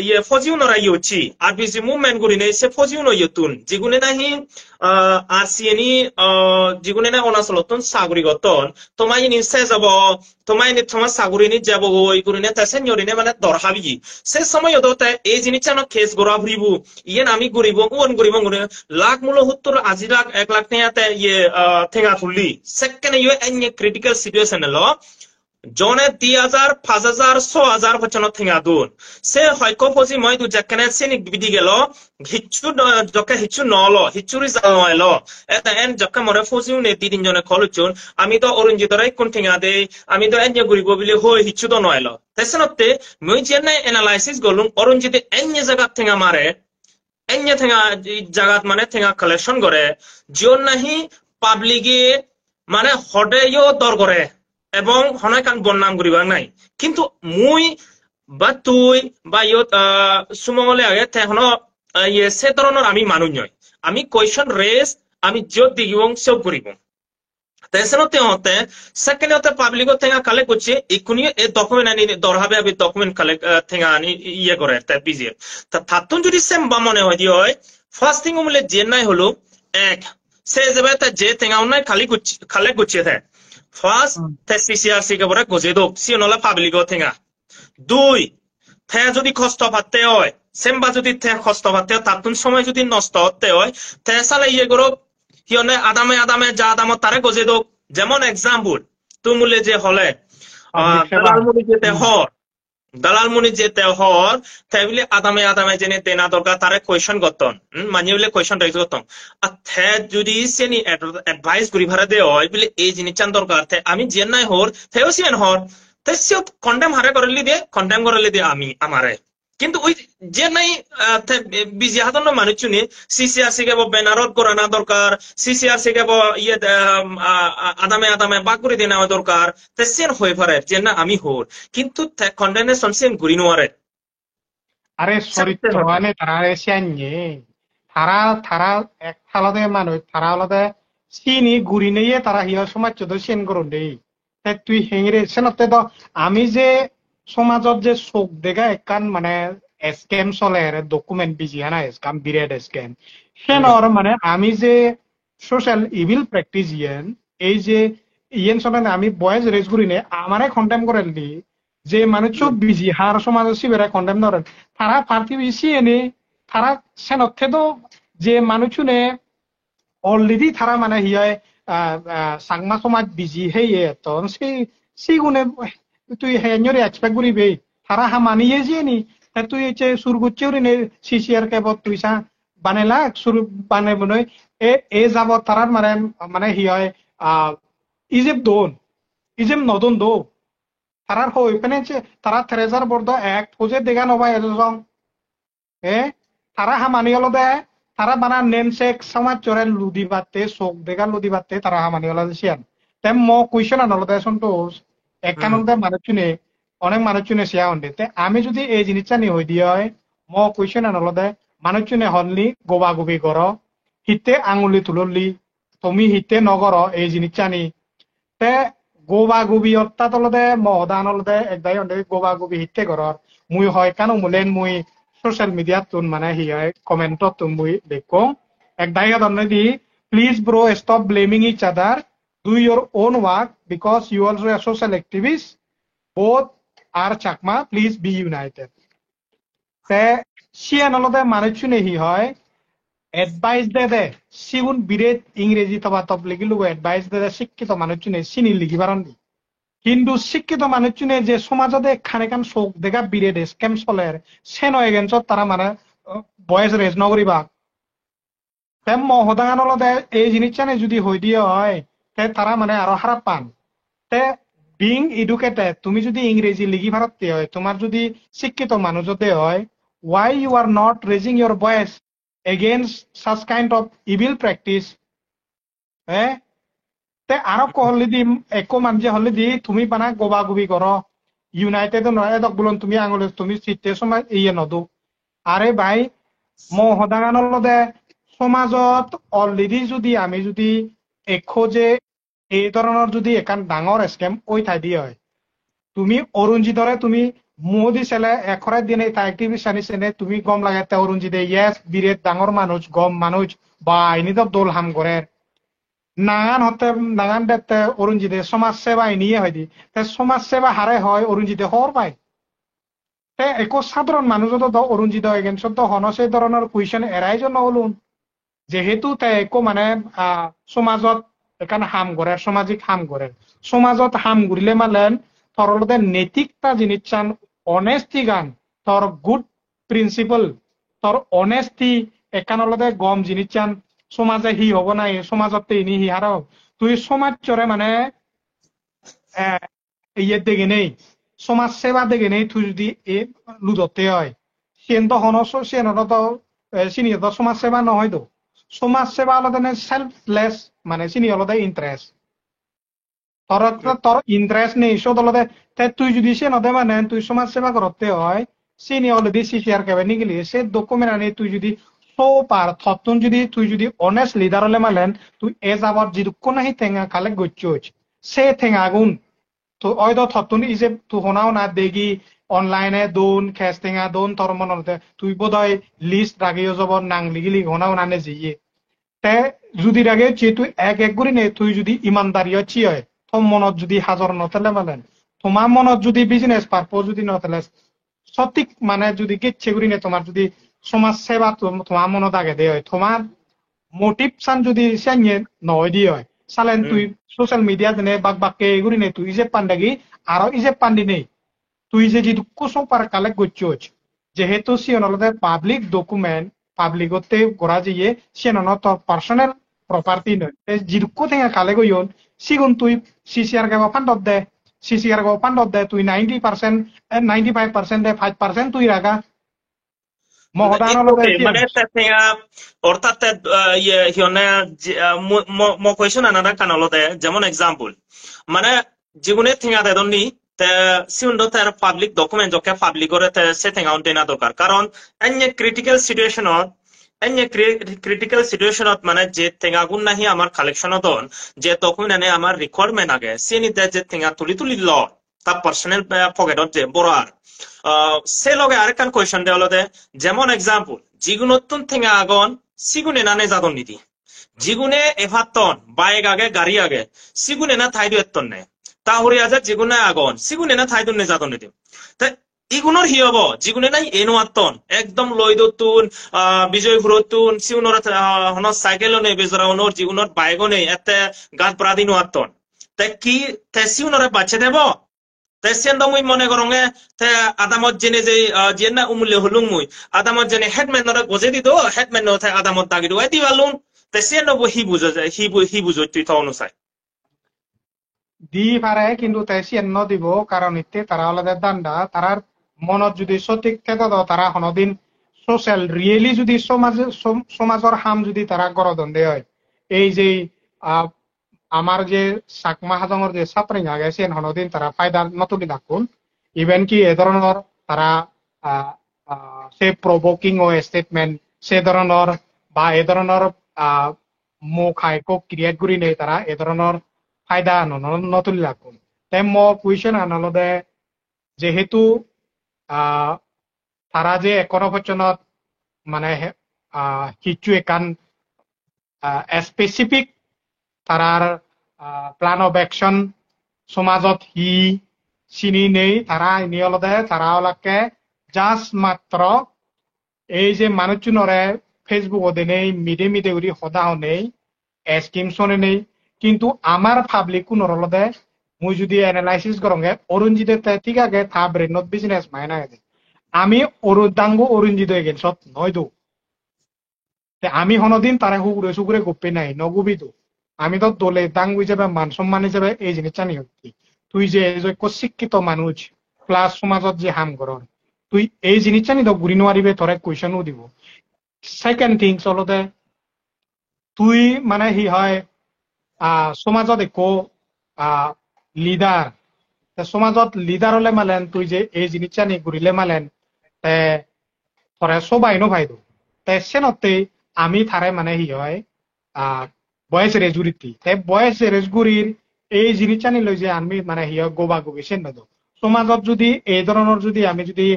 ये फजिउनरा योची आरबीसी मुवमेंट गुरिने से फजिउनो यतुन जिगुने नहीं आरसीएनी जिगुने ना अनासलतन सागरिगतन तोमायनि सेजाबो तोमायनि थमा सागरिनि जाबो गुरिने तासे न्योरिने माने दरहाबि से समय दते ए जिनिचानो केस गराब्रिबु इयेन आमी गुरिबो उन गुरिबो गुने लाख मुलो 70 आजि लाख 1 लाख नेयाते ये थेगा तुलि सेकेंड यो एन्य क्रिटिकल सिचुएशन लो जने 2000 5000 6000 बचन थिंगा दून से हयको फजी मय दु जकने सेनिक बिदि गेलो हिच्चु जके हिच्चु नलो हिच्चु रिजाल नयलो एता एन जके मरे फजी ने तीन जने खलुचुन आमी तो अरुणजितराय कोन थिंगा दे आमी तो एन्य गुरिबो बिले होय हिच्चु तो नयलो तेसनते मय जेने एनालाइसिस गलुम अरुणजित एन्य जगह थिंगा मारे एन्य थिंगा जगह माने थिंगा कलेक्शन करे जियो नहीं पाब्लिके माने हडेयो दर करे এবং হনাকান বন্নাম করিবা নাই কিন্তু মুই বা তুই বা ইয়ত সুমঙ্গলে আগে তেহন ইয়ে সে ধরনের আমি মানুষ নয় আমি কোয়েশ্চন রেস আমি যত দিগিবং সব করিব তেসনতে হতে সেকেন্ডতে পাবলিক থেঙ্গা কালেক্ট করছে ইকুনি এ ডকুমেন্ট আনি দরহাবে আবি ডকুমেন্ট কালেক্ট থেঙ্গা আনি ইয়ে করে তা বিজি তা থাতুন যদি সেম বা মনে হয় দি হয় ফার্স্ট থিং উমলে যে নাই হলো এক সে যাবে তা যে থেঙ্গা নাই খালি করছে কালেক্ট করছে থাকে First, the CCRC ke bora gojedo, si onola public o thenga. Dui, the jodi kosto patte hoy, semba jodi the kosto patte hoy, tatun somoy jodi nosto hotte hoy, the sale iye goro, hione adame ja adamo tare gojedo, jemon example, tumule je hole, public সেবা দালাল মুনি যেতে হর দালাল মুনি যেতে হর তাইলে আদামে জেনে দেনা দরকার তারে কোয়েশন করতন মানি বলে কোয়েশন রাইজ করতন আর থে যদি সেনি অ্যাডভাইস করি ভাড়া দে হয় বলে এই জিনিস চান দরকার থে আমি জেন নাই হর থেও সিয়েন হর তে সে কন্ডেম হারে করলি দিয়ে আমি আমারে কিন্তু ওই যে নাই বিজি হাতন মানুষ চুনি সিসিআরসি কেব ব্যানারত করা না দরকার সিসিআরসি কেব ইয়ে আদামে বাক করে দিয়ে নেওয়া দরকার তে সেন হয়ে পারে যে না আমি হোর কিন্তু কন্ডেনেশন সেন ঘুরি নোয়ারে আরে চরিত্র মানে তারা সিয়াnye তারা তারা এক থালাতে মানুষ তারা আলাদা চিনি ঘুরি নিয়ে তারা হিয়া সমাজ চোদ্দ সেন করুন দেই তুই হেঙে সেনতে তো আমি যে সমাজত যে চোখ দেখা একান মানে স্ক্যাম চলে ডকুমেন্ট বিজি হানা স্ক্যাম বিরাট স্ক্যাম সেনর মানে আমি যে সোশ্যাল ইভিল প্র্যাকটিস এই যে চলে আমি বয়স রেজ করি নে আমারে কন্টেম করে দি যে মানুষ বিজি হার সমাজ শিবেরা কন্টেম ধরেন তারা পার্থিব এনে তারা সেনথে তো যে মানুষ নে অলরেডি তারা মানে হিয়ায় সাংমা সমাজ বিজি হেয়ে তখন সেই গুণে তুই হেঞ্জরে এক্সপেক্ট করিবে তারা মানিয়ে যে নি তুই সুর গুচ্ছে নে সিসিআর কেবত তুই সা বানেলা সুর বানে বনে এ যাব তারার মানে মানে হিয়ায় ইজেম নদন দো তারার হই পেনে তারা থ্রেজার বর্দ এক ফৌজে দেখা নবাই এজন তারা মানি হলো দে তারা বানা নেমসেক সমাজ চরে লুদি বাতে চোখ দেখা লুদি বাতে তারা মানি হলো সিয়ান তেম ম কুইশন আনলো দে সন্তোষ একানন্দে মানুষজনে অনেক মানুষজনে সিয়া হন্ডে তে আমি যদি এই জিনিসটা নি হই দিয়ে হয় ম কুইশন আনলো দে মানুষজনে হনলি গোবা গুবি কর হিতে আঙুলি তুললি তুমি হিতে নগর এই জিনিসটা নি তে গোবা গুবি অর্থাৎ হলদে মহদান হলদে একদাই হন্ডে গোবা গুবি হিতে কর মুই হয় কানো মুলেন মুই সোশ্যাল মিডিয়াত তুন মানে হি হয় কমেন্টত তুন মুই দেখো একদাই ধরনে দি please bro stop blaming each other do your own work because you also a social activist both are chakma please be united te sian alode manuchune hi hoy advice de sigun biret ইংরেজি তবা তব লিগিলু advice de শিক্ষিত মানুষজনে চিনি লিখি পারন্দি কিন্তু শিক্ষিত মানুষজনে যে সমাজতে খানে কান চোখ দেখা বিরেট স্ক্যাম চলের সেন এগেন্সত তারা মানে বয়েস রেজ নকরিবা তেম মহদান অলদে এই জিনিসটা যদি হই দিয়ে হয় তারা মানে আরো খারাপ পান তে বিং এডুকেটেড তুমি যদি ইংরেজি লিখি ভারতে হয় তোমার যদি শিক্ষিত মানুষ যদি হয় why you are not raising your voice against such kind of evil practice তে আরো কহলি দি একো মানুষ হলে দি তুমি বানা গোবা গুবি করো ইউনাইটেড নয় দক বলুন তুমি আঙুলে তুমি চিত্তে সময় ইয়ে নদু আরে ভাই মহদান দে সমাজত অলরেডি যদি আমি যদি একো যে এই ধরনের যদি একান ডাঙর স্ক্যাম ওই ঠাই দিয়ে হয় তুমি অরুণজিতরে তুমি মোদি ছেলে এখরাই দিনে তা অ্যাক্টিভিস্ট আনিছে নে তুমি গম লাগাতে অরুণজিতে ইয়েস বিরেট ডাঙর মানুষ গম মানুষ বা আইনি তো দোল হাম করে নাগান দেখতে অরুণজিতে সমাজ সেবা আইনিয়ে হয় দি সমাজ সেবা হারে হয় অরুণজিতে হর পায় একো সাধারণ মানুষ তো অরুণজিত এগেন্সত হন সেই ধরনের কুইশন এরাই জন্য হলুন যেহেতু তাই একো মানে সমাজত এখানে হাম করে সামাজিক হাম করে সমাজত হাম ঘুরিলে মালেন তরলতে নৈতিকতা জিনিস চান অনেস্টি গান তোর গুড প্রিন্সিপল তোর অনেস্টি একানলতে গম জিনিস চান সমাজে হি হব নাই সমাজত ইনি হি হারাও তুই সমাজ চরে মানে ইয়ে দেখে নেই সমাজ সেবা দেখে নেই তুই যদি এ লুদতে হয় সেন তো হন সেন তো চিনিয়ত সমাজ সেবা নহয় তো সমাজ সেবা আলাদা সেলফলেস মানে চিনি আলাদা ইন্টারেস্ট তোর ইন্টারেস্ট নেই সব আলাদা তুই যদি সে নদে মানে তুই সমাজ সেবা করতে হয় চিনি অলরেডি সিসিআর কেবে নিগলি সে ডকুমেন্ট আনি তুই যদি সো পার থতুন যদি তুই যদি অনেস্ট লিডার হলে মালেন তুই এ যাবার যদি কোন হি ঠেঙা খালে গচ্ছ সে ঠেঙা গুণ তো ওই তো থতুন ইসে তুই শোনাও না দেখি অনলাইনে দোন খেস ঠেঙা দোন তোর মনতে তুই বোধ হয় লিস্ট রাখিও যাব নাংলি গিলি শোনাও নানে যিয়ে তে যদি রাগে যে তুই এক করে নে তুই যদি ইমানদারি হচ্ছি হয় তোর মনত যদি হাজার নতেলে মালেন তোমার মনত যদি বিজনেস পারপোজ যদি নতেলে সঠিক মানে যদি গেছে করি নে তোমার যদি সমাজ সেবা তোমার মনত আগে দেয় হয় তোমার মোটিভ চান যদি সেঙে নয় দিয়ে হয় সালেন তুই সোশ্যাল মিডিয়া দিনে বাক বাক্কে এগুলি নেই তুই যে পান্ডাগি আরো ইজে পান্ডি নেই তুই যে যেটু কোসং পার কালেক্ট করছিস যেহেতু সিয়ন হলদে পাবলিক ডকুমেন্ট পাবলিকতে করা যাইয়ে সিয়ন তোর পার্সোনাল প্রপার্টি নয় যেটুকু থেকে কালে গইন সিগুন তুই সিসিআর গাও ফান্ডত দে সিসিআর গাও ফান্ডত দে তুই 90% 95% দে 5% তুই রাখা মহদান হলদে মানে অর্থাৎ ইয়ে হিয়নে ম কোয়েশন আনাদা কানলদে যেমন এক্সাম্পল মানে জীবনে থিঙা দেদন নি সিউন্ডো তার পাবলিক ডকুমেন্ট যকে পাবলিক করে সে থিঙা দেনা দরকার কারণ এনে ক্রিটিক্যাল সিচুয়েশনত মানে যে থিঙা গুণ নাহি আমার কালেকশনত যে তখন এনে আমার রিকোয়ারমেন্ট আগে সে নিতে যে থিঙা তুলি ল তার পার্সোনাল পকেটত যে বড়ার সে লগে আরেকখান কোয়েশন দেওয়া হলদে যেমন এক্সাম্পল জিগুনতুন থিঙা আগন সিগুনে নানে যাদন নিদি জিগুনে এভাত্তন বাইক আগে গাড়ি আগে সিগুনে না থাইদু এত্তন নে তাহলে আজ জিগুনে আগন সিগুনে না থাইদুন নে যাদন নিদি তাই ইগুনোর হি হব জিগুনে নাই এনো আত্তন একদম লইদতুন বিজয় ঘুরতুন সিউনর হন সাইকেল নেই বেজরা ওনর জিগুনর বাইকও নেই এতে গাছ প্রাদিনো আত্তন তাই কি তে সিউনরে বাচ্চা দেব তাই সেন্দ মুই মনে করঙ্গে তে আদামত জেনে যে জেনা উমুল্য হলুং মুই আদামত জেনে হেডম্যান নরে গজে দিত হেডম্যান নথে আদামত দাগি দুয়াই দিবালুন তাই সেন্দ হি বুঝা যায় হি বুঝো তুই তো অনুসায় দি পারে কিন্তু তাই সিএন দিব কারণ ইতে তারা হলদে দান্ডা তারার মনত যদি সঠিক থাকে তো তারা কোনদিন সোশ্যাল রিয়েলি যদি সমাজের হাম যদি তারা গরদন দেয় হয় এই যে আমার যে চাকমা হাজঙর যে ছাত্রী আগে সে হনদিন তারা ফায়দা নতুন থাকুন ইভেন কি এ ধরনের তারা সে প্রভোকিং ও স্টেটমেন্ট সে ধরনের বা এ ধরনের মুখ হাইকো ক্রিয়েট করি নেই তারা এ ধরনের ফায়দা নতুন থাকুন তাই কুইশন আনলদে যেহেতু তারা যে এখনো পর্যন্ত মানে কিছু একান স্পেসিফিক তারার প্ল্যান অফ অ্যাকশন সমাজত হি চিনি নেই তারা এনে হলদে তারা হলাকে জাস্ট মাত্র এই যে মানুষজনরে ফেসবুকতে নেই মিডে উড়ি সদা নেই স্কিম শোনে নেই কিন্তু আমার পাবলিক কোন হলদে মুই যদি এনালাইসিস করঙ্গে অরুণজিতে ঠিক আগে থা ব্রেনত বিজনেস মাইনা গেছে আমি দাঙ্গু অরুণজিত হয়ে গেল সব নয় তো আমি হনদিন তারা সুগুরে গোপে নাই নগুবি তো আমি তো দলে দাঙ্গু হিসেবে মান সম্মান হিসেবে এই জিনিস জানি হচ্ছি তুই যে শিক্ষিত মানুষ প্লাস সমাজত যে হাম করর তুই এই জিনিস জানি তো ঘুরি নোৱাৰিবে তোরে কুয়েশনও দিব সেকেন্ড থিংস হলতে তুই মানে হি হয় সমাজত একো লিডার সমাজত লিডার হলে মালেন তুই যে এই জিনিস জানি ঘুরিলে মালেন তোরে সবাই নো ভাইদো সেনতে আমি থারে মানে হি হয় বয়স রেজুরিতি বয়স রেজগুরির এই জিনিস জানি লই যে আমি মানে হি গোবা গোবি সেন নদো সমাজত যদি এই ধরনের যদি আমি যদি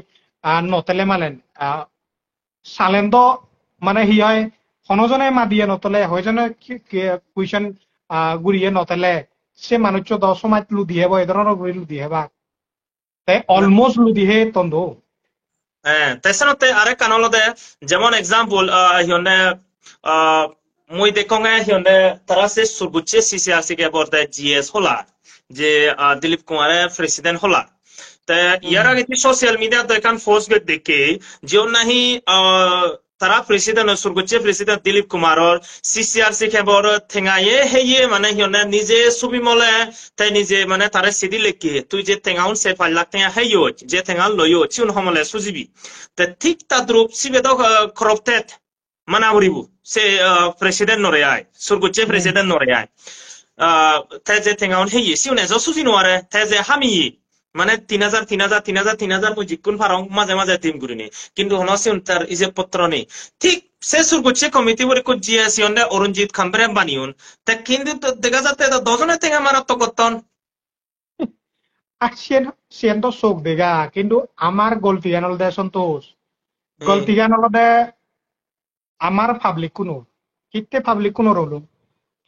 নতেলে মালেন সালেন্দ মানে হি হয় হনজনে মাদিয়ে নতলে হয়জনে কুইশন গুড়িয়ে নতলে সে মানুষ দ সমাজ লুদি হেব এই ধরনের গুড়ি লুদি হেবা তাই অলমোস্ট লুদি হে তন্দ হ্যাঁ তেসনতে আরেক কানলদে যেমন এক্সাম্পল হিয়নে মই দেখঙে হিয়নে তারা সে সুরগুচ্ছে সিসিআরসি কে বর্তে জিএস হলা যে দিলীপ কুমারে প্রেসিডেন্ট হলা তে ইয়ার আগে সোশ্যাল মিডিয়া দেখান ফোর্স গে দেখে যে নাহি তারা প্রেসিডেন্ট সুরগুচ্ছে প্রেসিডেন্ট দিলীপ কুমারর সিসিআরসি কে বড় থেঙায়ে হেয়ে মানে হিয়নে নিজে ছবি মলে তাই নিজে মানে তারে সিডি লেখি তুই যে থেঙাউন সে 5 লাখ থেঙা হেইও যে থেঙাল লইও চিউন হমলে সুজিবি তে ঠিক তাদ্রুপ সিবেদ খরপতেত মানাবরিবু সে প্রেসিডেন্ট নরে আয় সুরগুচ্ছে প্রেসিডেন্ট নরে আয় তাই যে থেঙাউন হেয়ে সিউনে জ সুজি নোয়ারে তাই যে হামি মানে 3000 মই জিকুন ফারং মাঝে মাঝে টিম গুরিনি কিন্তু হনসিউন তার ইজে পত্র নেই ঠিক সে সুরগুচ্ছে কমিটি বলে কো জিএসি অন্ডে অরুণজিৎ খাম্বরে বানিউন তা কিন্তু দেখা যাচ্ছে দজনে থেকে মারাত্মক করতন সিয়েন তো চোখ দেখা কিন্তু আমার গলতি গানল দে সন্তোষ গলতি গানল দে আমার পাবলিক কোনো কিতে পাবলিক কোনো রলো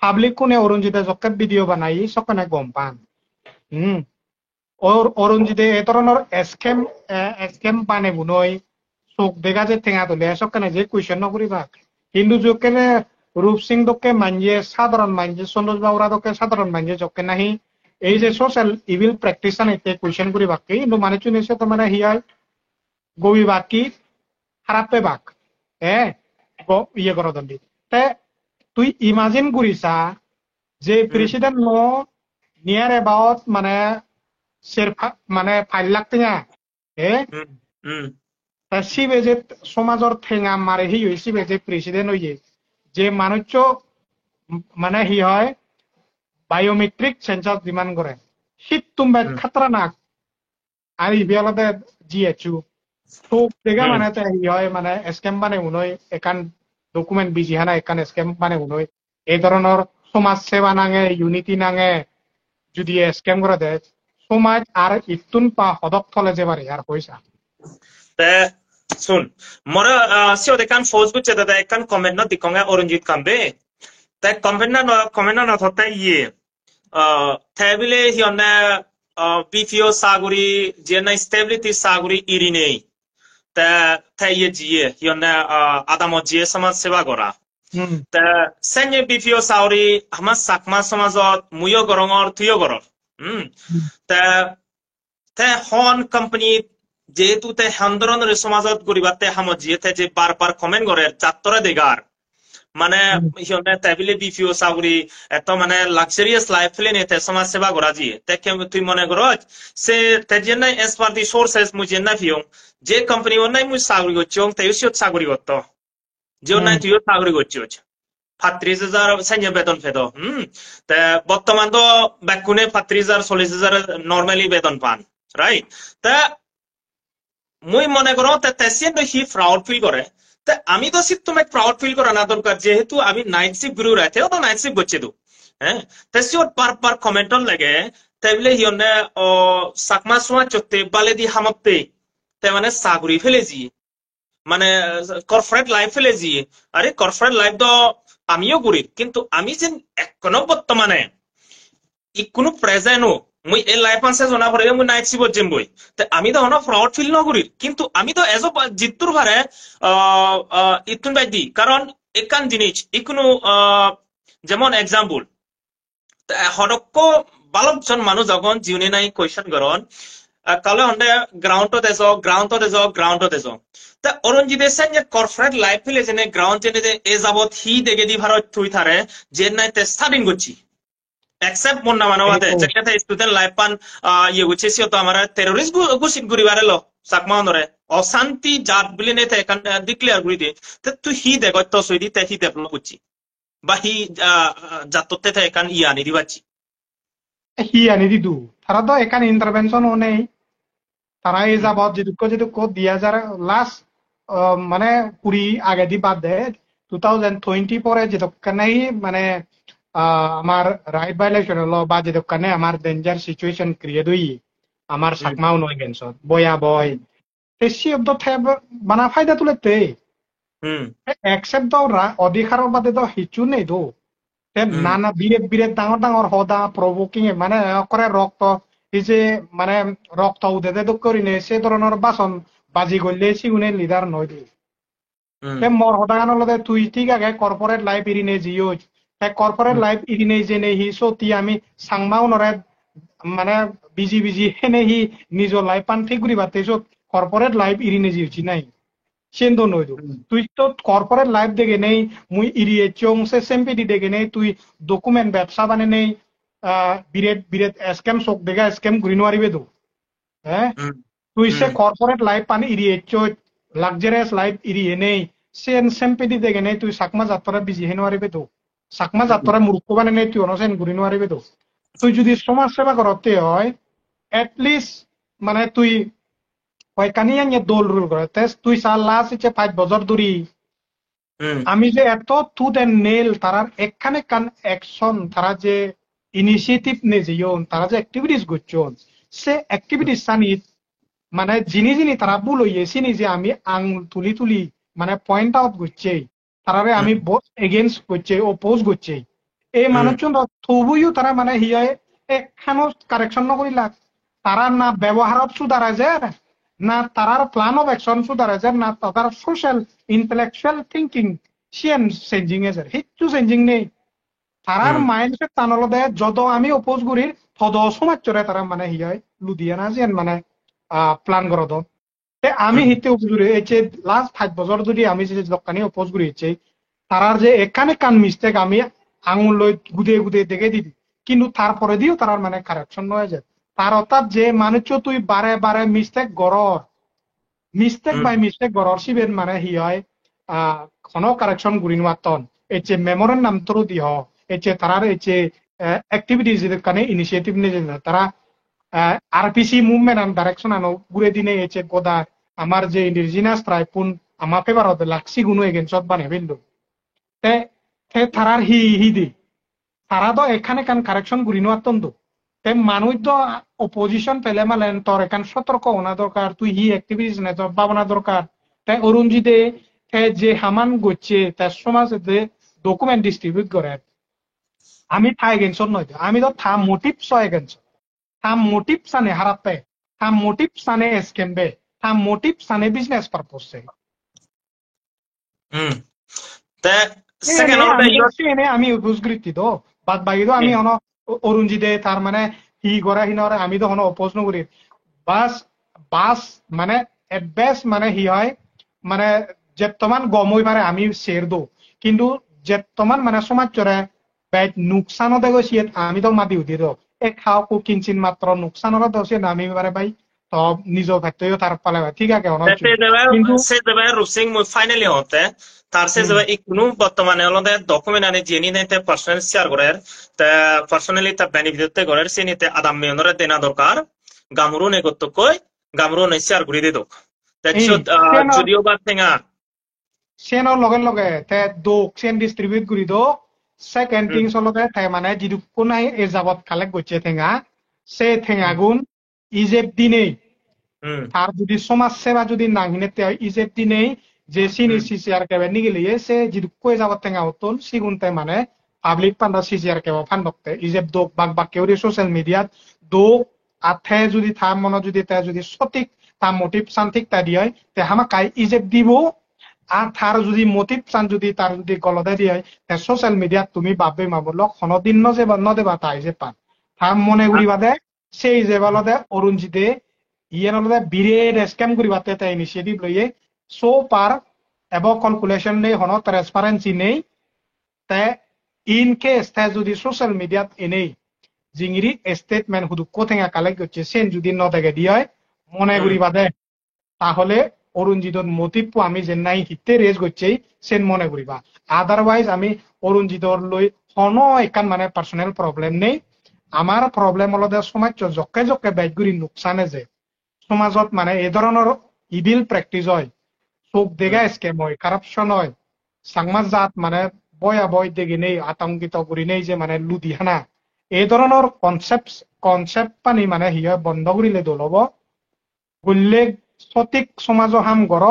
পাবলিক কোনে অরুণজিতে যকে ভিডিও বানাই সকনে গম পান অরুণজিতে এ ধরনের স্কেম পানে বুনই চোখ দেখা যে ঠেঙা তুলে সকনে যে কুয়েশন নকরিবা কিন্তু যোকেনে রূপ সিং দকে মানজে সাধারণ মানজে সন্তোষ বাবুরা দকে সাধারণ মানজে জকে নাহি এই যে সোশ্যাল ইভিল প্র্যাকটিসান এতে কোয়েশ্চেন করি বাকি কিন্তু মানে চুনিছে তো মানে হিয়াই গবি বাকি খারাপে বাক ইয়ে করো দন্ডি তে তুই ইমাজিন করিছা যে প্রেসিডেন্ট নো নিয়ার এবাউট মানে মানে 5 লাখ টাকা সিবে যে সমাজের ঠেঙা মারে হি সিবে যে প্রেসিডেন্ট হইয়ে যে মানুষ মানে হি হয় বায়োমেট্রিক সেন্সার ডিমান্ড করে শীত তুমি খাতরা নাক আর ইবিয়ালতে জিএচু তো দেখা মানে হি হয় মানে স্ক্যাম বানে উনই একান ডকুমেন্ট বিজি হানা একান স্ক্যাম বানে উনই এই ধরনের সমাজ সেবা নাঙে ইউনিটি নাঙে যদি স্ক্যাম করে দেয় সমাজ আর ইতুন পা হদক থলে যেবারে আর পয়সা শুন মরা সিও দেখান ফৌজ গুচ্ছে দাদা একান কমেন্ট না দিকঙ্গে অরঞ্জিত কাম্বে তাই কমেন্ট না থতে ইয়ে থেবিলে হিয়নে বিফিও সাগুরি জেনা স্টেবিলিটি সাগুরি ইরিনে তা তাই ইয়ে জিয়ে হিয়নে আদামত জিয়ে সমাজ সেবা করা তা সেনে বিফিও সাউরি আমার সাকমা সমাজত মুয়ো গরঙর তুয়ো গরর তে হন কোম্পানি যেহেতু তে হান্দরনের সমাজত গরিবাতে হামত জিয়েতে যে বারবার কমেন্ট করে চাত্তরা দেগার মানে হিয়নে তেবিলে বিফিও সাউরি এত মানে লাক্সারিয়াস লাইফ ফেলে নিতে সমাজ সেবা করা জিয়ে তে তুই মনে করছ সে তে জেনাই এস পার দি সোর্সেস মুই জেনা ফিয়ং যে কোম্পানি ওনাই মুই সাগুরি গচ্ছং তে ইউসিয়ত সাগুরি গত্ত যে ওনাই তুইও সাগুরি গচ্ছছ 35,000 সাইন্য বেতন ফেদ তে বর্তমান তো ব্যাকুনে 35,000 40,000 নরমালি বেতন পান রাইট তা মুই মনে করো তেসিয়ান হি প্রাউড ফিল করে তা আমি তো সিপ তোমাকে প্রাউড ফিল করা না দরকার যেহেতু আমি নাইট শিফট গুরু রাতে তো নাইট শিফট গচ্ছে দু হ্যাঁ তেসিওর পার কমেন্টন লাগে তাইলে হিয়নে সাকমা সমা চতে বালে দি হামতে তে মানে সাগুরি ফেলেজি মানে কর্পোরেট লাইফ ফেলেজি আরে কর্পোরেট লাইফ তো আমিও করি কিন্তু আমি যে এখনো বর্তমানে কোনো প্রেজেন্টও মুই এই লাইফ আনসে জনা পড়ে মুই নাইট শিফট যেম বই তে আমি তো হনো ফ্রড ফিল ন করি কিন্তু আমি তো এজ জিত্তুর ভারে ইতুন বাইদি কারণ একান জিনিস ইকুনো যেমন এক্সাম্পল হরক্ক বালকজন মানুষ যখন জিউনে নাই কোয়েশ্চন করন কালে হন্ডে গ্রাউন্ডত এজ তা অরঞ্জিতে সেন যে কর্পোরেট লাইফ ফিলে যেনে গ্রাউন্ড জেনে এ যাবত হি দেগে দি ভারত থুই থারে যে নাই তে স্টার্টিং করছি एक्सेप्ट मन ना मानवाते जगते स्टूडेंट लाइफ पान ये गुच्छे सियो तो हमारा टेररिस्ट गुशित गुरी बारे लो सकमा नरे अशांति जात बिले ने थे कन डिक्लेयर गुरी दे तू ही देखो तो सोईदी ते ही डेवलप गुच्छी बा ही जातोते थे कन ही आनी दिवाची ही आनी दी दू थारा तो एकान इंटरवेंशन होने तारा ये जाबाद जिदुको दिया जा लास्ट माने पूरी आगे दी बात दे 2020 পরে যেদকানে মানে আমার রাইট ভাইলেশন হলো বা যেদকানে আমার ডেঞ্জার সিচুয়েশন ক্রিয়েট হই আমার সাকমাও নয় গেনছ বয়া বয় এসি অব দে বানা ফায়দা তুলেতে একসেপ্ট দাও অধিকারের বাদে তো হিচু নেই তো নানা বিরেট ডাঙর হদা প্রভোকিং মানে করে রক্ত এই যে মানে রক্ত উদে তো করিনে সে ধরনের বাসন বাজি করলে সিগুনে লিডার নয় দে মর হদাগানোর লগে তুই ঠিক আগে কর্পোরেট লাইফ ইরিনে জিও কর্পোরেট লাইফ ইরিনে জেনে হি সতি আমি সাংমাও নরে মানে বিজি হেনে হি নিজৰ লাইফ পান ঠিক করি বাতে কর্পোরেট লাইফ ইরিনে জিউছি নাই সেন্দো নই তুই তো কর্পোরেট লাইফ দেখে নেই মুই ইরিয়ে চং সে সেম্পেডি দেখে নেই তুই ডকুমেন্ট ব্যবসা বানে নেই বিরেট স্ক্যাম চোখ দেখা স্ক্যাম ঘুরি নোৱাৰিবে তো হ্যাঁ তুই সে কর্পোরেট লাইফ পান ইরিয়ে চো লাক্সারিয়াস লাইফ ইরিয়ে নেই সেন সেম্পেডি দেখে নেই তুই সাকমা যাত্রা বিজি হে নোৱাৰিবে তো সাকমা যাত্রা মূর্খ বানে নেই তুই অনসেন ঘুরি নোৱাৰিবে তো তুই যদি সমাজ সেবা করতে হয় এটলিস্ট মানে তুই ওইখানে দোল রুল করে তুই চার লাস্ট 5 বছর ধরি আমি যে এত টুথ এন্ড নেল তারার একখানে কান অ্যাকশন তারা যে ইনিশিয়েটিভ নে যেয়ন তারা যে অ্যাক্টিভিটিস করছন সে অ্যাক্টিভিটিস সানিত মানে যিনি তারা ভুল হইয়েছি নি যে আমি আং তুলি মানে পয়েন্ট আউট করছে তারারে আমি এগেইনস্ট করছে অপোজ করছে এই মানুষজন তবুও তারা মানে হিয়ায় একখানো কারেকশন নকরিলা তারা না ব্যবহারত সুধারায় যে না তারার প্ল্যান অফ অ্যাকশন সুধারায় যে না তাদের social intellectual thinking Sean changing আছে হিচ্ছু চেঞ্জিং নেই তারার মাইন্ডসেট টানলদে যত আমি অপোজ করির তদ সমাজ চরে তারা মানে হি হয় লুধিয়ানা যেন মানে প্ল্যান করদ তে আমি হিতে উপজুড়ে এই যে লাস্ট 5 বছর যদি আমি যে দোকানে অপোজ করি তারার যে এখানে কান মিস্টেক আমি আঙুল লই গুদে গুদে দেখে দিদি কিন্তু তারপরে দিও তারার মানে কারেকশন হয়ে যায় তার অর্থাৎ যে মানুষ তুই বারে বারে মিস্টেক গড়র মিস্টেক বাই মিস্টেক গড়র সিবেন মানে হি হয় কোনো কারেকশন গুরি নোয়াতন এই যে মেমোরের নাম তোর দিহ এই যে তারার এই যে অ্যাক্টিভিটিস কানে ইনিশিয়েটিভ নিয়ে তারা আরপিসি মুভমেন্ট আন ডাইরেকশন আনো গুরে দিনে এই যে গোদা আমার যে ইন্ডিজিনাস ট্রাইব পুন আমার ফেভার হতে লাগছি গুনো এগেনস্ট বানে ফেললো তে তারার হি দি তারা তো এখানে কান কারেকশন গুরি নোয়াতন তো তে মানুষ তো অপোজিশন পেলে মালেন তোর এখান সতর্ক হওয়া দরকার তুই হি অ্যাক্টিভিটিস নে তোর ভাবনা দরকার তাই অরুণজিতে যে হামান গচ্ছে তার সমাজে ডকুমেন্ট ডিস্ট্রিবিউট করে আমি থা এগেন্স নয় আমি তো থা মোটিভ সহ এগেন্স থা মোটিভ সানে হারাতে থা মোটিভ সানে স্ক্যামবে থা মোটিভ সানে বিজনেস পারপোজ আমি বুঝগৃতি তো বাদ বাকি তো আমি হন অরুণজিতে তার মানে হি গড়া হিনরে আমি তো হন অপোজ নকরি বাস বাস মানে এট বেস্ট মানে হি হয় মানে যেতমান গম হই পারে আমি শের দো কিন্তু যেতমান মানে সমাজ চরে বাইট নুকসানতে গৈছি আমি তো মাতি উঠি দো এক খাও কো কিঞ্চিন মাত্র নুকসানরে দোষে না আমি পারে ভাই তো নিজ ভাগ্যও তার পালে ঠিক আছে কিন্তু সে দেবে রুসিং মুই ফাইনালি হতে তার সে যাবে ইকনু বর্তমানে হলদে ডকুমেন্ট আনি জেনি নাইতে পার্সোনাল শেয়ার করার তা পার্সোনালি তা বেনিফিটতে করার সে নিতে আদাম মেয়নরে দেনা দরকার গামরু নে গত্ত কই গামরু নে শেয়ার করে দিত যদিও বা থেঙা সেনৰ লগে লগে তে দোক সেন ডিস্ট্রিবিউট কৰি দো সেকেন্ড থিংস হলতে তে মানে যিটো কোনাই এ যাবত কালেক্ট করছে ঠেঙা সে ঠেঙা গুণ ইজেপ দিনেই তার যদি সমাজ সেবা যদি নাহিনে তে ইজেপ দিনেই যে সিনি সিসিআর কেবে নিগিলিয়ে সে যিটো কই যাবত ঠেঙা হতন সিগুনতে মানে পাবলিক পান্ডা সিসিআর কেবে ফান্ডকতে ইজেপ দোক বাক বাক কেউরি সোশ্যাল মিডিয়াত দোক আথে যদি থা মন যদি তে যদি সঠিক তা মোটিভ শান্তিক তা দিয়ে তে হামা কাই ইজেপ দিব আর তার যদি মোটিভ চান যদি তার যদি গলদে দিয়ে সোশ্যাল মিডিয়াত তুমি ভাববে মাবল খনদিন নদেবা তাই যে পান তার মনে করি বাদে সেই যে বলদে অরুণজিতে ইয়ে নলদে বিরেড স্ক্যাম করি বাতে তাই ইনিশিয়েটিভ লইয়ে সো পার এবং ক্যালকুলেশন নেই হন ট্রান্সপারেন্সি নেই তে ইন কেস তে যদি সোশ্যাল মিডিয়াত এনেই জিঙিরি স্টেটমেন্ট হুদু কোথেঙা কালেক্ট করছে সেন যদি নদেগে দিয়ে মনে করি বাদে তাহলে অরুণজিতর মোটিভ আমি যে নাই হিতে রেজ করছে সেন মনে করিবা আদারওয়াইজ আমি অরুণজিতর লই কোনো একান মানে পার্সোনাল প্রবলেম নেই আমার প্রবলেম হলো সমাজ জকে জকে বাইকগুড়ি নোকসানে যে সমাজত মানে এই ধরনের ইভিল প্র্যাকটিস হয় চোখ দেখা স্কেম হয় কারাপশন হয় সাংমাজ জাত মানে বয়া বয় দেখি নেই আতঙ্কিত করি নেই যে মানে লুধিয়ানা এই ধরনের কনসেপ্ট পানি মানে হি বন্ধ করিলে দলব গল্লে সঠিক সমাজ হাম গর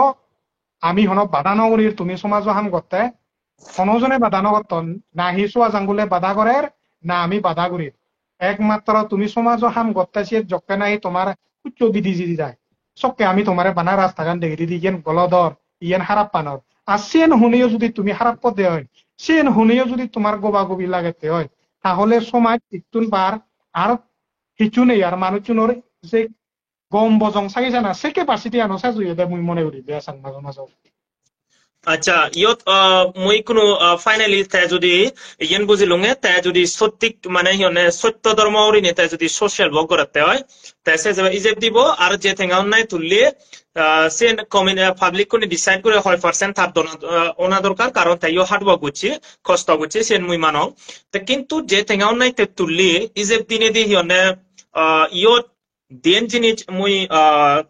আমি হন বাধা নগরীর তুমি সমাজ হাম করতে কোনজনে বাধা নগরত না হি চোয়া জাঙ্গুলে বাধা করে না আমি বাধা করি একমাত্র তুমি সমাজ হাম করতেছি জকে নাই তোমার উচ্চ বিধি যদি যায় চককে আমি তোমার বানা রাস্তা গান দেখি দিদি ইয়েন গলদর ইয়েন হারাপ পানর আর সেন শুনেও যদি তুমি হারাপ পদে হয় সেন শুনেও যদি তোমার গোবাগবি লাগাতে হয় তাহলে সমাজ ইতুন বার আর কিছু নেই আর মানুষজনের যে গম বজং চাই জানা সে কেপাসিটি আনো চাই দে মুই মনে করি বেয়া চাং মাজে মাজে আচ্ছা ইয়ত মই কোনো ফাইনালি তে যদি ইয়েন বুঝিলুঙে তে যদি সত্যিক মানে হিয়নে সত্য ধর্ম অরিনে তে যদি সোশ্যাল ওয়ার্ক করতে হয় তে সে যাবে ইজেব দিব আর যে থেঙ্গা নাই তুললে সে পাবলিক কোনে ডিসাইড করে 100% তার ওনা দরকার কারণ তাইও হার্ড ওয়ার্ক করছে কষ্ট করছে সে মুই মানো তে কিন্তু যে থেঙ্গা নাই তে তুললে ইজেব দিনে দি হিয়নে ইয়ত দেন জিনিস মুই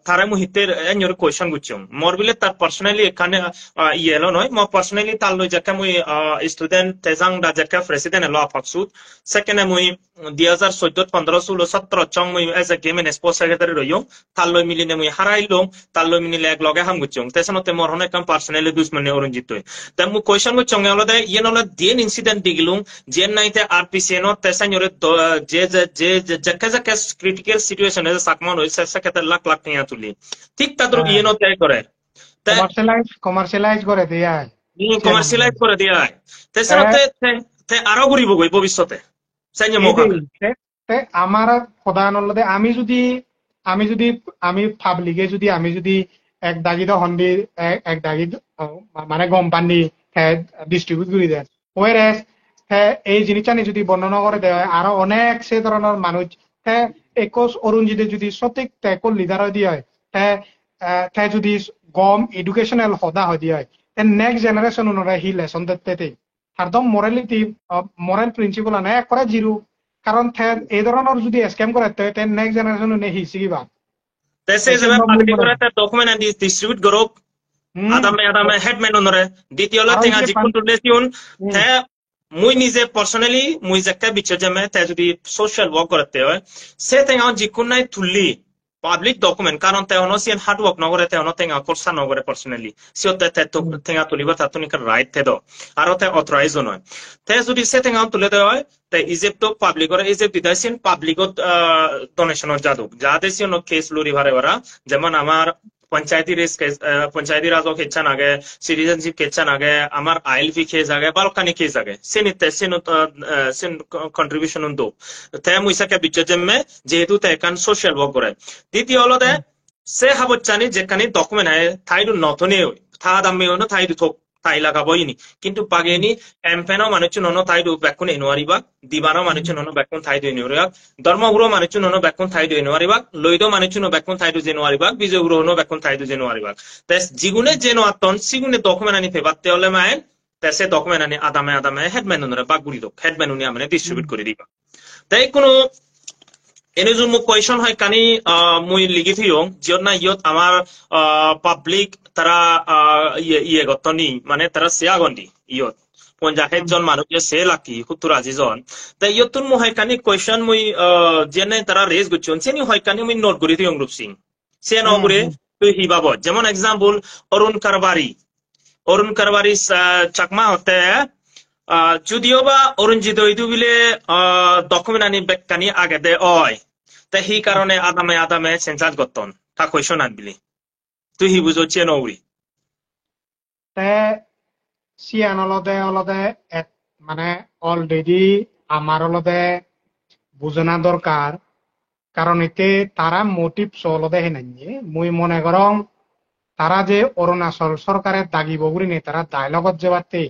তারা মুহিতের এর কোয়েশ্চন গুছম মোর বিলে তার পার্সোনালি এখানে ইয়েলো নয় মো পার্সোনালি তার লই যাকে মুই স্টুডেন্ট তেজাং দা যাকে প্রেসিডেন্ট ল ফাকসুদ সেকেন্ডে মুই 2014 15 16 17 চং মুই as a game and sports secretary রইম তার লই মিলিনে মুই হারাইলম তার লই মিলিলে এক লগে হাম গুছম তেসনতে মোর হনে কাম পার্সোনালি দুশ্মনে অরঞ্জিত হই তা মু কোয়েশ্চন গুছং হলদে ইয়েন হল দেন ইনসিডেন্ট দিগলুম জেন নাইতে আরপিসি নো তেসানরে যে যে যাকে যাকে ক্রিটিক্যাল সিচুয়েশন সাকমান হইছে সেক্ষেত্রে লাখ টাকা তুলি ঠিক তাদের ইয়েনো তৈরি করে কমার্শিয়ালাইজ করে দেয়া কমার্শিয়ালাইজ করে দিয়া তেসনতে তে আরো ঘুরিব গই ভবিষ্যতে সাইনে মৌকা আমার প্রধান হলদে আমি পাবলিকে যদি এক দাগিদ হন্দি এক দাগিদ মানে কোম্পানি ডিস্ট্রিবিউট করে দেন ওয়ারেস এই জিনিসটা যদি বর্ণনা করে দেওয়া হয় আরো অনেক সে ধরনের মানুষ একোষ অরুণজিতে যদি সঠিক টেকল লিডার দিয়ে হয় যদি গম এডুকেশনাল হদা হয় দিয়ে হয় নেক্সট জেনারেশন ওনারা হি লেসন দিতে একদম মোরালিটি মোরাল প্রিন্সিপল আনে এক করে জিরো কারণ এই ধরনের যদি স্ক্যাম করে নেক্সট জেনারেশন হি শিখিবা তেসে যাবে পাবলিক করে ডকুমেন্ট এন্ড ডিস্ট্রিবিউট গ্রুপ আদামে হেডম্যান ওনরে দ্বিতীয় লেটিং আজি কন্ট্রোলেশন তে মুই নিজে পার্সোনালি মুই একটা বিচে জমে তে যদি সোশ্যাল ওয়ার্ক করতে হয় সে তেঙ্গা জিকুন নাই তুললি পাবলিক ডকুমেন্ট কারণ তে অনসিয়ান হার্ড ওয়ার্ক নগরে তে অন তেঙ্গা কোর্সা নগরে পার্সোনালি সিও তে তো তেঙ্গা তুলিব তা তো নিকার রাইট তে দো আর তে অথরাইজ নয় তে যদি সে তেঙ্গা তুলে দেওয়া হয় তে ইজিপ্ট তো পাবলিক করে ইজিপ্ট দিদাইছেন পাবলিক ডোনেশন জাদুক যা দেশিও কেস লুরি ভারে ওরা যেমন আমার पंचायती राजो खेचान आगे सिटीजनशिप खेचान आगे আমার আইএলপি কেস আগে বালকানি কেস আগে সেনিতে সেন কন্ট্রিবিউশন দো তে মুইসাকে বিচজেমে যেহেতু তে কান সোশ্যাল ওয়ার্ক করে দ্বিতীয় হলো দে সে হাবচ্চানি যেখানে ডকুমেন্ট আয় থাইডু নথনে থা দামি হনো থাইডু থোক তাই লাগাবইনি কিন্তু পাগেনি এমপেনো মানুষ ননো তাইডু বেকুন এনুয়ারিবা দিবানো মানুষ ননো বেকুন থাইডু এনুয়ারিবা ধর্মগুরু মানুষ ননো বেকুন থাইডু এনুয়ারিবা লইদো মানুষ নো বেকুন থাইডু জেনুয়ারিবা বিজয়গুরু হনো বেকুন থাইডু জেনুয়ারিবা তেস জিগুনে জেনো আতন সিগুনে ডকুমেন্ট আনি ফেবাতে হলে মায়েন তেসে ডকুমেন্ট আনি আদামে হেডম্যান নরে বাগুরি দো হেডম্যান উনি আমনে ডিস্ট্রিবিউট করে দিবা তাই কোনো এনে যে মোক কোয়েশন হয় কানি মুই লিখি থিও জিয়ত না ইয়ত আমার পাবলিক তারা ইয়ে গতনি মানে তারা সিয়াগন্ডি ইয়ত 50 জন মানুষ যে সে লাকি 70-80 জন তাই ইয়তুন মু হয় কানি কোয়েশন মুই জেনে তারা রেজ গুচন সেনি হয় কানি মুই নোট করি থিও গ্রুপ সিং সে নগরে তুই হিবাব যেমন एग्जांपल অরুণ কারবারি চাকমা হতে যদিও বা অরুণজিৎ ওইদু বিলে ডকুমেন্ট আনি বেকানি আগে দে হয় তা হি কারণে আদামে সেন্সাস গতন তা কোয়েশন আনবিলি তুই হি বুঝো চেন ওরি তে সিয়ান অলদে মানে অলরেডি আমার অলদে বুঝনা দরকার কারণ এতে তারা মোটিভ অলদে হেনাইয়ে মুই মনে করং তারা যে অরুণাচল সরকারের দাগি বগুরি নে তারা ডায়লগত যে বাতে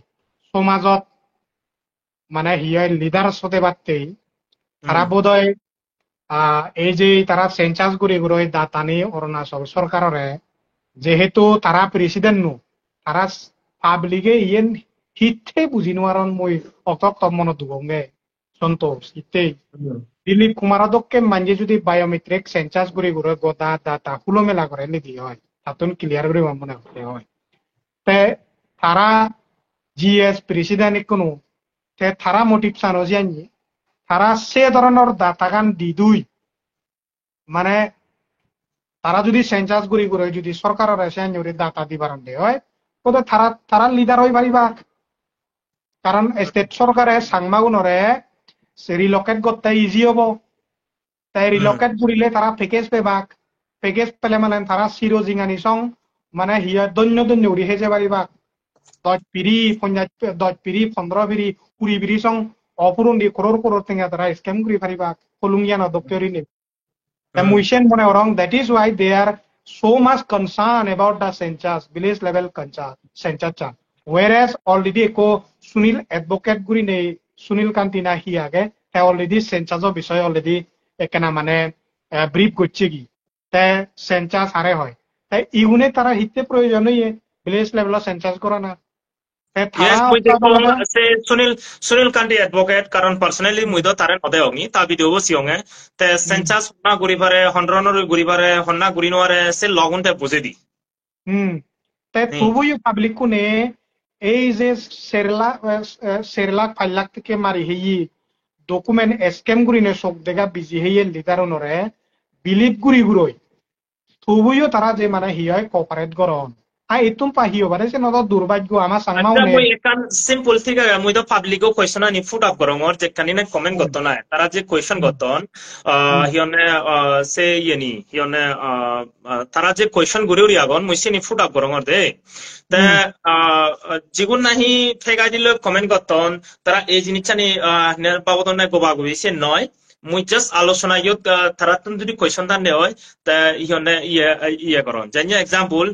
সমাজত মানে হিয়ার লিডার হতে পারতেই তারা বোধহয় এই যে তারা সেন্সাস গুড়ি গুড়ি দাতানি অরুণাচল সরকারের যেহেতু তারা প্রেসিডেন্ট নু তারা পাবলিকে ইয়েন হিতে বুঝি নোয়ারন মই অতক মন দুবঙ্গে সন্তোষ হিতেই দিলীপ কুমারদককে মানজে যদি বায়োমেট্রিক সেন্সাস গুড়ি গুড়ি গদা দাতা হুলো মেলা করে নিদি হয় তাতুন ক্লিয়ার করে মনে হতে হয় তে তারা জিএস প্রেসিডেন্ট কোনো তারা মোটিভ সানো জানি তারা সে ধরনের দাতাগান দিদুই মানে তারা যদি সেন্সাস গুড়ি গুড়ি যদি সরকারের এসে দাতা দিবার হয় তবে তারা লিডার হয়ে পারিবা কারণ স্টেট সরকারে সাংমাগুনরে রিলোকেট করতে ইজি হব তাই রিলোকেট করিলে তারা প্যাকেজ পেলে মানে তারা চির জিঙানি সং মানে হিয়া দন্য উড়ি হেজে পারিবা 10 পিরি 15 পিরি 20 পিরি সং অপুরন দি করোড় টেঙ্গা তারা স্ক্যাম করি পারিবা কলুঙ্গিয়া নদপ্তরি নে মুইশেন মনে রং that is why they are so much concern about the census village level census cha whereas already ko sunil advocate guri ne sunil kantina hi age he already census o bishoy already ekana mane brief gocche gi te census hare hoy tai igune tara hitte proyojon hoye village level census korana yes sunil kanti advocate karon personally muido tare node ongi ta video bo sionge te census na guri pare honronor guri pare honna guri noare se logon te buze di te tubuyu public kune ei je serlak phallak থেকে মারি হেই ডকুমেন্ট স্ক্যাম গuri ne sok dega busy হেই লিডার onore বিলিভ গুরি গুরই তুবুয়ো তারা যে মানে হিয় কোঅপারেট করন itum pahio bare se no durbagyo ama sangma Acha une moi ekan simple thik aga moi to public ko question ani put up gorongor je kanine comment goton na tara je question goton hione se yeni hione tara je question guri uri agon moi se ni put up gorongor de ta jigun nahi fega dilo comment goton tara এই জিনিসটা নি নে বাবদন না গোবা গোবি সে নয় মুই জাস্ট আলোচনা ইয়ত তারা তুমি যদি কোয়েশ্চন দান হয় তা হিয়নে ইয়ে করন জানি এক্সাম্পল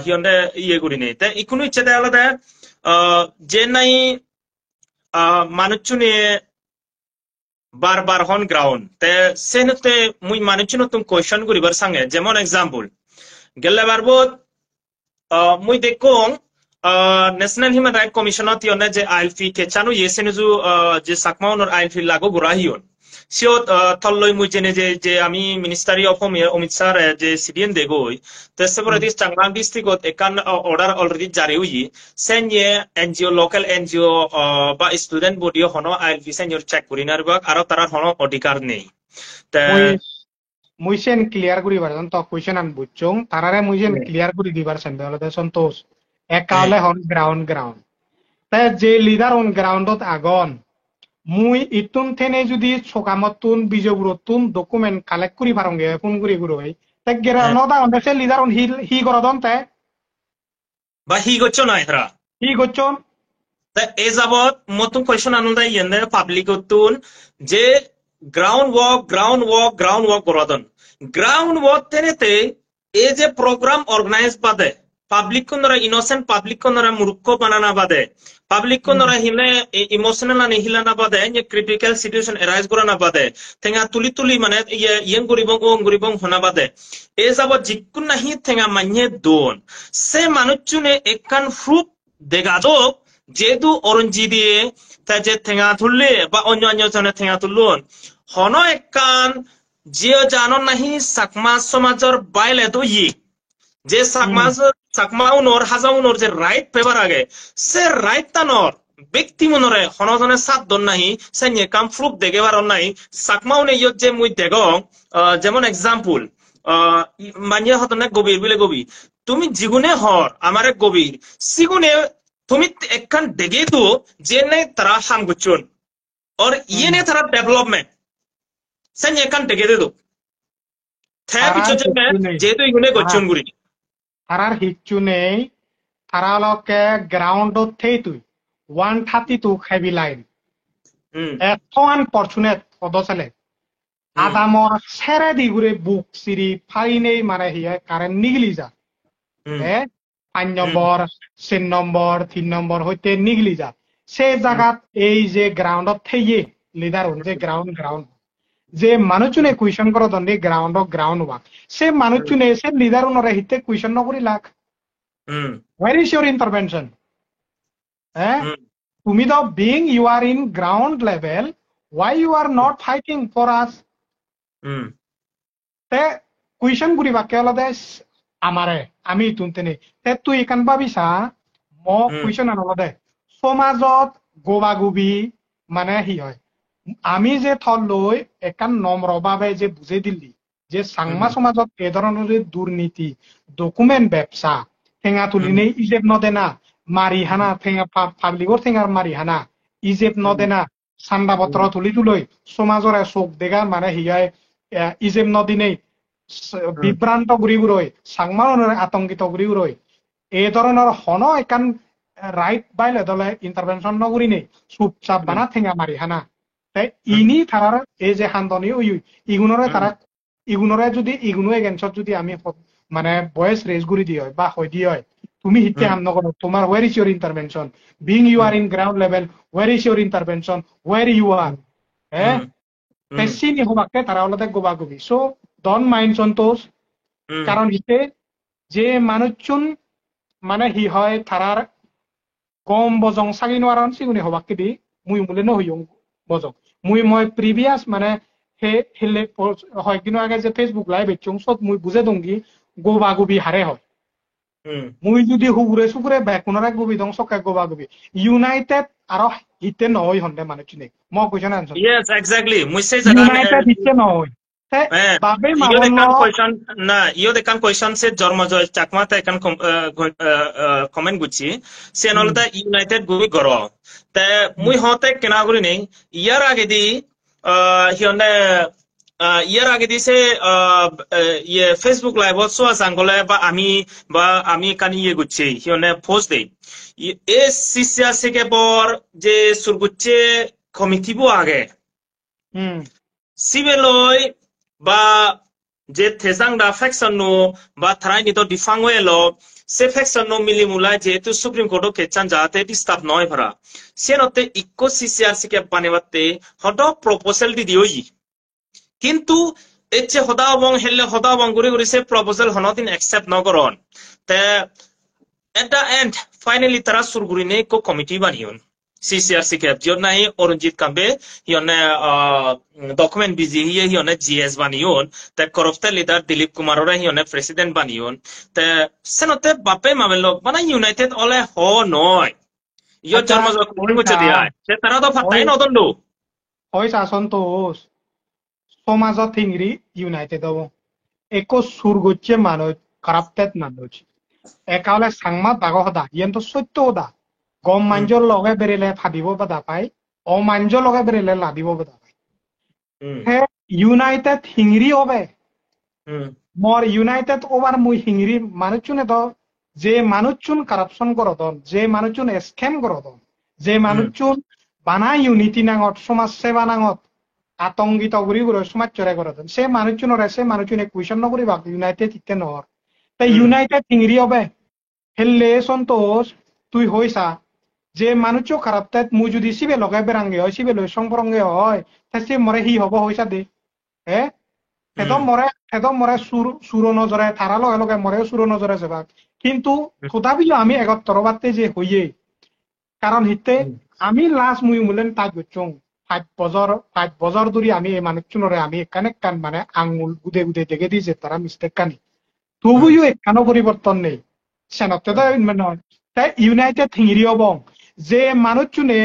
হিয়নে ইয়ে করি নেই তা ইকুনো ইচ্ছা দেয় আলাদা যে নাই মানুষনে বারবার হন গ্রাউন্ড তে সেনতে মুই মানুষন তুমি কোয়েশ্চন করিবার সঙ্গে যেমন এক্সাম্পল গেলে বারবো মুই দেখুন National Human Rights Commission tione je ILFI ke chanu yesenuju je sakmaunor ILFI lago gurahion siot tolloi mujene je ami Ministry of Home Amit Sar je CDN degoi tesepore dis Changrang district ekan order already jari hui senye NGO local NGO ba student body hono ILFI senior check kurinar bak aro tarar hono odhikar nei te muisen clear kuri baron to question an buchung tarare muisen clear kuri dibar sendalo de santosh একালে হন গ্রাউন্ড তে যে লিডার অন গ্রাউন্ডত আগন মুই ইতুন থেনে যদি সকামতুন বিজয়গুরতুন ডকুমেন্ট কালেক্ট করি পারঙ্গে ফোন করি গুরই তে গ্রাউন্ডত অনসে লিডার অন হি করদন তে বা হি গচ্ছ না এরা হি গচ্ছন তে এ যাবত মতুন কোয়েশ্চন আনুদা ইয়েনে পাবলিক তুন যে গ্রাউন্ড ওয়ার্ক করদন গ্রাউন্ড ওয়ার্ক তেনেতে এ যে প্রোগ্রাম অর্গানাইজ বাদে পাবলিক কোনরা ইনোসেন্ট পাবলিক কোনরা মূর্খ বানানা বাদে পাবলিক কোনরা হিনে ইমোশনাল না হিলানা বাদে যে ক্রিটিক্যাল সিচুয়েশন এরাইজ করানা বাদে থেঙ্গা তুলি মানে ইয়েং গরিবং হনা বাদে এ যাব জিকুন নাহি থেঙ্গা মানহে দোন সে মানুষজনে একখান প্রুফ দেগাদক যেহেতু অরঞ্জি দিয়ে তা যে থেঙ্গা তুললে বা অন্য জনে থেঙ্গা তুলুন হন একখান যে জানো নাহি সাকমা সমাজর বাইলে তো যে সাকমা উনর হাজা উনর যে রাইট পেপার আগে সে রাইট তানর ব্যক্তি মনরে হনজনে সাত দন নাহি সে নিয়ে কাম প্রুফ দেগেবার নাই সাকমা উনে ইয়ত যে মুই দেগ যেমন এক্সাম্পল মানিয়া হতনে গভীর বিলে গভীর তুমি জিগুনে হর আমারে গভীর সিগুনে তুমি একখান দেগে তো যে নাই তারা হাম গুচুন और ये ने তারা ডেভেলপমেন্ট সে নিয়ে একখান দেগে দে তো থ্যাপ ইচে যেহেতু ইগুনে গচুন গুরি তারার হিচ্ছু নেই তারা লকে গ্রাউন্ডত থেই তুই 132 হেভি লাইন এত আনফরচুনেট অদসলে আদামর সেরে দি ঘুরে বুক সিরি ফাই নেই মানে হিয়া কারেন্ট নিগলি যা 5 নম্বর 6 নম্বর 3 নম্বর হইতে নিগলি যা সেই জায়গাত এই যে গ্রাউন্ডত থেইয়ে লিডার হন যে গ্রাউন্ড যে মানুষজনে কুয়েশন করো দন্ডে গ্রাউন্ড ওয়াক সে মানুষজনে সে লিডার উনরে হিতে question Naukri lakh where is your intervention তুমি তো being you are in ground level why you are not fighting for us তে কুয়েশন গুরি বাক্য হলদে আমারে আমি তুনতেনে তে তুই এখান ভাবিছা ম কুয়েশন আনলদে সমাজত গোবাগুবি মানে হি হয় আমি যে থল লৈ একান নম্রভাবে যে বুঝে দিলি যে সাংমা সমাজত এ ধরনের দুর্নীতি ডকুমেন্ট ব্যবসা ঠেঙা তুলি নেই ইজেব নদেনা মারি হানা ঠেঙা পাবলিকর ঠেঙার মারি হানা ইজেব নদেনা চান্দা পত্র তুলি তুলৈ সমাজরে চোখ দেখা মানে হিয়াই ইজেব নদী নেই বিভ্রান্ত ঘুরি ঘুরই সাংমানের আতঙ্কিত ঘুরি ঘুরই এই ধরনের হন একান রাইট বাইলে দলে ইন্টারভেনশন নগরি নেই চুপচাপ বানা ঠেঙা মারি হানা ইনি তারার এই যে হান্দনি ইগুনরে যদি ইগুনো এগেন্সত যদি আমি মানে ভয়েস রেজ গুরি দি হয় বা হয় দি হয় তুমি হিতে হাম নকৰো তোমার where is your intervention being you are in ground level where is your intervention where you are পেসিনি হবাকে তারা হলতে গোবাগুবি সো ডন্ট মাইন্ড সন্তোষ কারণ হিতে যে মানুষজন মানে হি হয় তারার কম বজং সাগি নোয়ারন সিগুনি হবাকে দি মুই মুলে নহইং বজং মই প্রিভিয়াস মানে হে হেলে হয় কিন্তু আগে যে ফেসবুক লাইভ চুং সব মুই বুঝে দঙ্গি গোবাগুবি হারে হয় মুই যদি হুগুরে সুগুরে বেকুনরে গুবি দং সকাই গোবাগুবি ইউনাইটেড আরো হিতে নহয় হন্দে মানুষ নেই ম কইছ না ইয়েস এক্স্যাক্টলি মুই সে জায়গা ইউনাইটেড হিতে নহয় te babe iyo dekan mamonno question na iyo dekan question se jormojoy chakma ta ekan comment guchi se nolda united guri goro te mui hote kena guri nei ইয়ার আগে দি হিয়নে ইয়ার আগে দিছে ইয়ে ফেসবুক লাইভ সো আঙ্গলে বা আমি কানি ইয়ে গুচ্ছি হিয়নে পোস্ট দেই এ সিসিয়া থেকে পর যে সুরগুচ্ছে কমিটিবো আগে সিবেলই বা যে থেজাং দা ফেকশন নো বা থারাই নিতো ডিফাংওয়েলো সে ফেকশন নো মিলিমুলা যেহেতু সুপ্রিম কোর্ট কেচান যাতে ডিস্টার্ব নয় ভরা সেনতে ইকো সিসিআরসি কে বানেবাতে হট প্রপোজাল দি দিওই কিন্তু এচ্ছে হদা এবং হেললে হদা এবং গুরি গুরি সে প্রপোজাল হনদিন অ্যাকসেপ্ট নগরন তে এট দা এন্ড ফাইনালি তারা সুরগুরি নে কো committee বানিয়ন CCRC ke jor nai Orunjit Kambe hione document busy hione GS baniyon te korofte leader Dilip Kumar ora hione president baniyon te senote bape mamelok bana united ole ho noy yo jarma jo ko dia te tara to fatai no dondo hoy sasantos সমাজত থিংরি ইউনাইটেড হব একো সুরগচ্ছে মানুষ corrupted মানুষ একালে সাংমাত বাগ হদা ইয়েন তো সত্য হদা গম মাঞ্জর লগে বেরেলে ভাবিব বাদা পাই অমাঞ্জ লগে বেরেলে লাদিব বাদা পাই হে ইউনাইটেড হিংরি হবে মর ইউনাইটেড ওভার মুই হিংরি মানুষজনে তো যে মানুষজন কারাপশন করতন যে মানুষজন স্ক্যাম করতন যে মানুষজন বানা ইউনিটি নাঙত সমাজ সেবা নাঙত আতঙ্কিত করি সমাজ চড়াই করতন সে মানুষজনে কুয়েশন নকরি বাক ইউনাইটেড ইতে নহর তাই ইউনাইটেড হিংরি হবে হেললে সন্তোষ তুই হইসা যে মানুষ খারাপ তাই মুই যদি সিবে লগাই বেরাঙ্গে হয় সিবে লই সংপরঙ্গে হয় তাই সে মরে হি হব হইসা দে হ্যাঁ হেদম মরে সুর নজরে থারা লগে লগে মরে সুর নজরে যাবা কিন্তু তথাপিও আমি এগত্তর বাতে যে হইয়ে কারণ হিতে আমি লাস্ট মুই মুলেন তাই গচ্ছং 5 বছর ধরে আমি এই মানুষজনরে আমি এখানে কান মানে আঙ্গুল গুদে গুদে দেখে দিয়েছে তারা মিস্টেক কানি তবুও এখানো পরিবর্তন নেই সেনতে তো তাই ইউনাইটেড থিংরি হবং যে মানুষজনে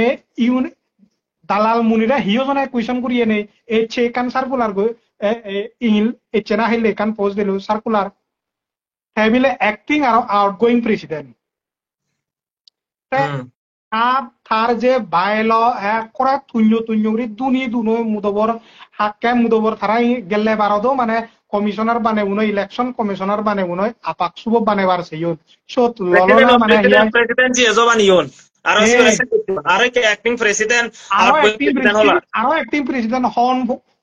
দালাল মুনিরা হিওজনে কুয়েশন করিয়ে নেই এই চেকান সার্কুলার ইল এই চেনা হিলে কান পোস্ট দিল সার্কুলার হেবিলে অ্যাক্টিং আর আউটগোয়িং প্রেসিডেন্ট আর তার যে বাইল করা তুন্য করি দুনি দুনো মুদবর হাক্কে মুদবর তারাই গেলে বারদো মানে কমিশনার বানে উনো ইলেকশন কমিশনার বানে উনো আপাক সুব বানে বার সেইয়ন সত ললনা মানে প্রেসিডেন্ট জি এজবানিয়ন আরো কে অ্যাক্টিং প্রেসিডেন্ট আরো অ্যাক্টিং প্রেসিডেন্ট হন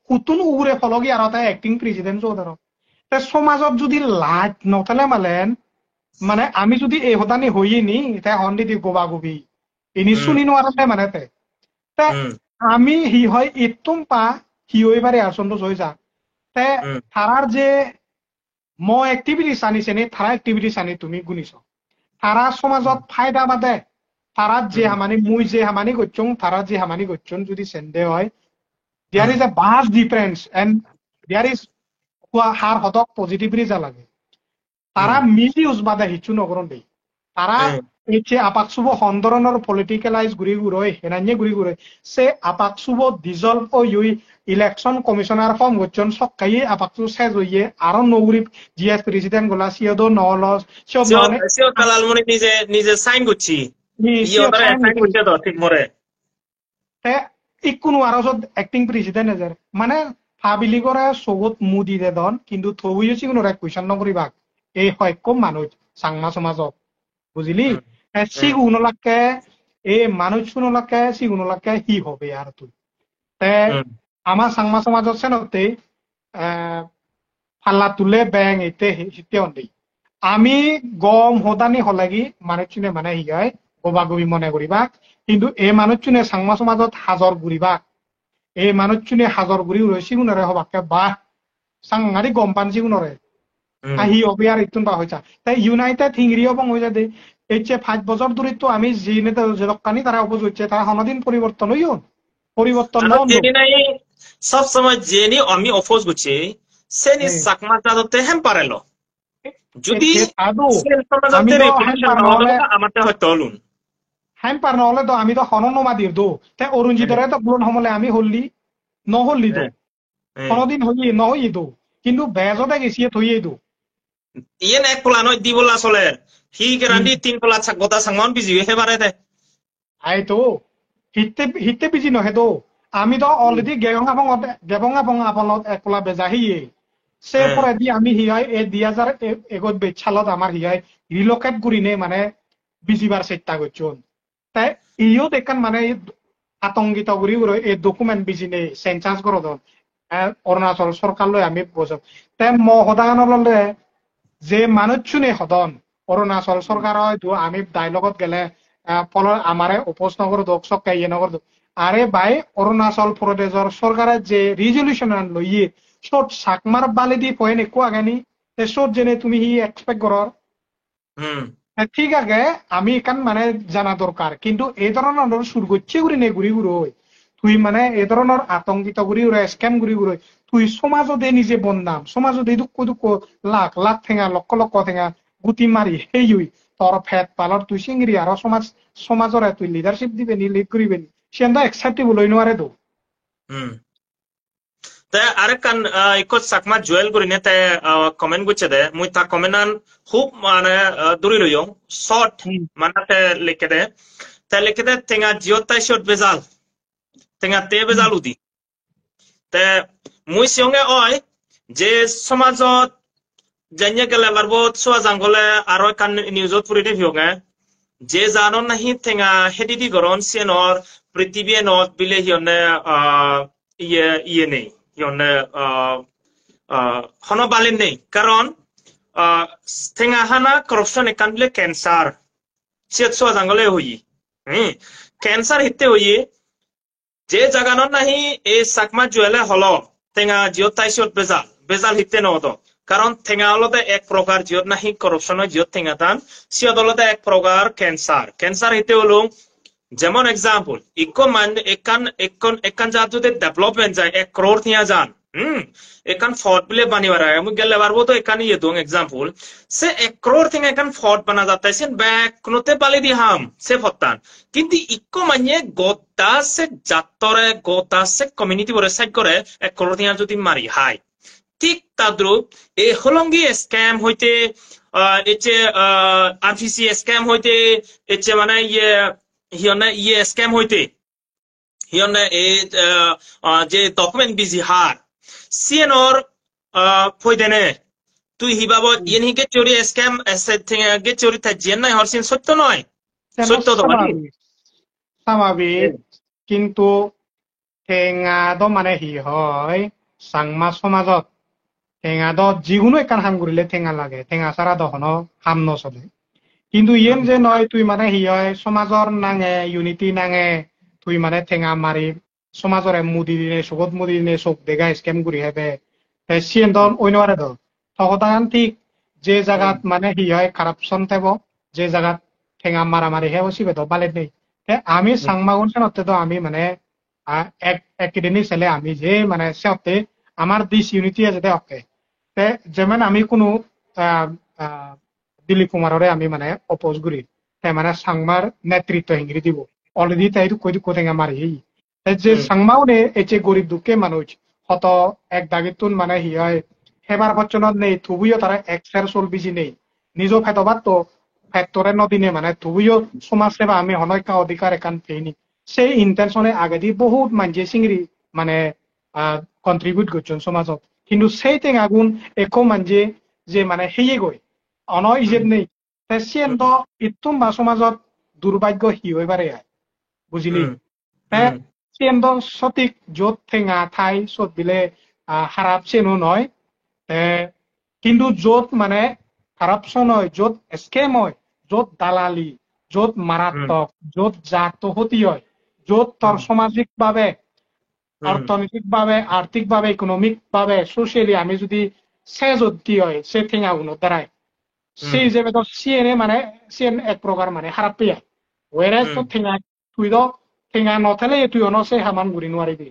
কুতুন উরে ফলগি আর তাই অ্যাক্টিং প্রেসিডেন্ট চৌধুরী তে সমাজত যদি লাজ নথলে মালেন মানে আমি যদি এই হতানি হইয়ে নি তাই হন্দি দি গোবা গুবি ইনি শুনি নোয়ারে মানে তে আমি হি হয় ইতুম পা হি হইবারে আসন্ত হইছা তে থারার যে ম অ্যাক্টিভিটি আনিছে নি থারা অ্যাক্টিভিটি আনি তুমি গুনিছ থারা সমাজত ফায়দা বাদে তারা যে হামানি মুই যে হামানি করছং তারা যে হামানি করছন যদি সেন্ডে হয় there is a vast difference and there is হার হতক পজিটিভ রিজাল্ট লাগে তারা মিলি উজবাদা হিচু নগরন দেই তারা এচে আপাক সুব হন্দরনৰ পলিটিক্যালাইজ গুৰি গুৰৈ হেনাnye গুৰি গুৰৈ সে আপাক সুব ডিজলভ ও ইউই ইলেকশন কমিশনার ফর্ম গছন সকাই আপাক সু সেজ হইয়ে আর নগুরি জিএস প্রেসিডেন্ট গোলা সিওদো নলস সব মানে সিও কালালমনি নিজে সাইন করছি ইওদা সাইন করতে তো ঠিক মরে তে ইকুনো আরসত অ্যাক্টিং প্রেসিডেন্ট এজার মানে ফাবিলি করে সবত মুদি দে দন কিন্তু থউই সিগুনো রে কুয়েশন নকরিবা এই হয় কম মানুষ সাংমা সমাজত বুঝলি সিগুনলাকে এই মানুষ শুনলাকে সিগুনলাকে হি হবে আর তুই তে আমার সাংমা সমাজত সেনতে ফাল্লা তুলে ব্যাং এতে হিতে অন্দি আমি গম হদানি হলাগি মানুষজনে মানে হিগায় গবাগবি মনে করিবা কিন্তু এই মানুষজনে সাংমা সমাজত হাজর ঘুরিবা এই মানুষজনে হাজর ঘুরি সিগুনরে হবাকে বা সাংহারি গম পান সিগুনরে আহি হবে আর ইতুন বা হইছা তাই ইউনাইটেড হিংরি হবং হইছা দে এইচে 5 বছর ধরে তো আমি যে নেতা জলকানি তারা অপোজ হচ্ছে তারা হনদিন পরিবর্তন হইও পরিবর্তন না জেনি নাই সব সময় জেনি আমি অপোজ করছি সেনি সাকমাটা দতে হেম পারেলো যদি আমি আমারটা হয়তো অলুন হেম পার নহলে তো আমি তো হনন মাদির দো তাই অরুণজিতরে তো বুলন হমলে আমি হললি নহললি তো কোনোদিন নহয় তো কিন্তু বেজতে গেছি থইয়ে তো ইয়েন এক পোলা নয় দি বলা চলের হি গেরান্ডি তিন পোলা গতা সাংমান বিজি হেবারে দে আই তো হিতে পিছি নহে তো আমি তো অলরেডি গেবঙা বঙা আপলত এক পোলা বেজা হিয়ে সে পরে দি আমি হিয়াই এই 2021 সালত আমার হিয়াই রিলোকেট করিনে মানে বিজিবার চেষ্টা করছুন তাই ইও দেখান মানে আতঙ্কিত করি এই ডকুমেন্ট বিজিনে সেন্সাস করো অৰুণাচল সরকার লয় আমি বুঝব তাই মহদান ললে যে মানুষজনে সদন অৰুণাচল সরকার হয়তো আমি ডায়লগত গেলে ফলত আমারে উপস্ন করে দোক সব ইয়ে নগর আরে ভাই অৰুণাচল প্রদেশের সরকারের যে রিজলিউশন লইয়ে শোট সাকমার বালিদি পয়েন একু আগানি শোট জেনে তুমি হি এক্সপেক্ট করর ঠিক আছে আমি এখান মানে জানা দরকার কিন্তু এই ধরনের সুর করছে ঘুরি নেই ঘুরি ঘুরোই তুই মানে এই ধরনের আতঙ্কিত ঘুরি ঘুরে স্ক্যাম ঘুরি ঘুরোই তুই সমাজতে নিজে বদনাম সমাজতে দুঃখ দুঃখ লাখ লাখ ঠেঙা লক্ষ লক্ষ ঠেঙা গুটি মারি সেই তোর ফেট পালর তুই সিঙ্গিরি আর সমাজরে তুই লিডারশিপ দিবে নি লিড করিবে নি সেটা একসেপ্টেবল হই নোয়ারে তো তে আরেকখান ইকো সাকমা জুয়েল করিনে তে কমেন্ট গুছে দে মুই তা কমেন্টান খুব মানে দূরি লইও শর্ট মানে তে লিখে দে তেঙ্গা জিওতাই শর্ট বেজাল তেঙ্গা তে বেজাল উদি তে মুই সিয়ঙে অয় যে সমাজত জানিয়ে গেলে বারবত সোয়া জাঙ্গলে আরো কান নিউজত পুরিনে ভিয়ঙে যে জানো নাহি তেঙ্গা হেদিদি গরন সিয়নর পৃথিবী নত বিলে হিয়নে ইয়ে নেই হিয়নে হন বালিন নেই কারণ তেঙ্গা হানা করপশন একান বিলে ক্যান্সার সিয়ত সোয়া জাঙ্গলে হই ক্যান্সার হিতে হই যে জাগানো নাহি এই সাকমা জুয়েলে হলো তেঙ্গা জিও তাইশত বেজাল হিতে নদ কারণ তেঙ্গা হলতে এক প্রকার জিওত নাহি করপশন জিওত তেঙ্গা তান সিয়ত হলতে এক প্রকার ক্যান্সার হিতে হলো যেমন এক্সাম্পল একান জাত যদি ডেভেলপমেন্ট যায় 1 crore থিয়া যান একান ফর্ট বিলে বানিবার আমি গেলে পারবো তো একান ইয়ে দং এক্সাম্পল সে 1 crore থিয়া একান ফর্ট বানা যাতে সেন ব্যাক কোনতে পালি দি হাম সে ফত্তান কিন্তু ইকো মানে গোটা সে জাতরে গোটা সে কমিউনিটি বরে সাইড করে 1 crore থিয়া যদি মারি হাই ঠিক তাদ্রুপ এই হলঙ্গি স্ক্যাম হইতে এচে আরপিসি স্ক্যাম হইতে এচে মানে ইয়ে স্ক্যাম হইতে হিয়নে এই যে ডকুমেন্ট বিজি হার সিএনর ফইদেনে তুই হিবাব ইয়েন হিকে চোরি স্ক্যাম গে চোরি থাই জেন নাই হরসিন সত্য নয় সত্য তো স্বাভাবিক কিন্তু ঠেঙা দ মানে হি হয় সাংমা সমাজত ঠেঙা দ যিকোনো একান হাম করিলে ঠেঙা লাগে ঠেঙা ছাড়া দহনো হাম নচলে কিন্তু ইয়েন যে নয় তুই মানে হি হয় সমাজর নাঙে ইউনিটি নাঙে তুই মানে ঠেঙা মারি সমাজরে মুদি দিনে চকত মুদি দিনে চোখ দেখা স্কেম করি হেবে সিয়েন দন অন্যরে দ তখন ঠিক যে জায়গাত মানে হি হয় কারাপশন থাকব যে জায়গাত ঠেঙা মারামারি হে ওসিবে তো বালে নেই আমি সাংমাগুন সেনতে তো আমি মানে একদিনই ছেলে আমি যে মানে সেতে আমার দিস ইউনিটি আছে ওকে যেমন আমি কোনো দিলীপ কুমাররে আমি মানে অপোজ করি তাই মানে সাংমার নেতৃত্ব হিঙ্গি দিব অলরেডি তাই কই কোথেঙা মারি যে সাংমাও নে এচে গরিব দুঃখে মানুষ হত এক দাগিতুন মানে হি হয় হেবার বচনত নেই থুবুইও তারা এক্সের চল বিজি নেই নিজ ফেতবাত তো ফেক্টরে নদিনে মানে থুবুইও সমাজ সেবা আমি হনৈকা অধিকার একান পেইনি সেই ইন্টেনশনে আগে দি বহুত মানজে সিংরি মানে কন্ট্রিবিউট করছেন সমাজত কিন্তু সেই টেঙাগুন একো মানজে যে মানে হেয়ে গই অন ইজেত নেই সিয়েন তো ইতুম বা সমাজত দুর্ভাগ্য হি হইবারে বুঝিলি সিয়েন তো সঠিক যত ঠেঙা ঠাই চত বিলে খারাপ চেনো নয় কিন্তু যত মানে কারাপশন হয় যত স্কেম হয় যত দালালি যত মারাত্মক যত জাত হতি হয় যত তোর সামাজিক ভাবে অর্থনৈতিক ভাবে আর্থিক ভাবে ইকোনমিক ভাবে সোশিয়ালি আমি যদি সে যদি হয় সে ঠেঙা গুলো দ্বারায় সেই হিসেবে তো সিএনএ মানে সিএন এক প্রকার মানে খারাপ পেয়ে ওয়েরে তো ঠেঙা তুই তো ঠেঙা নথেলে তুই অনসে হামান ঘুরি নোৱাৰিবি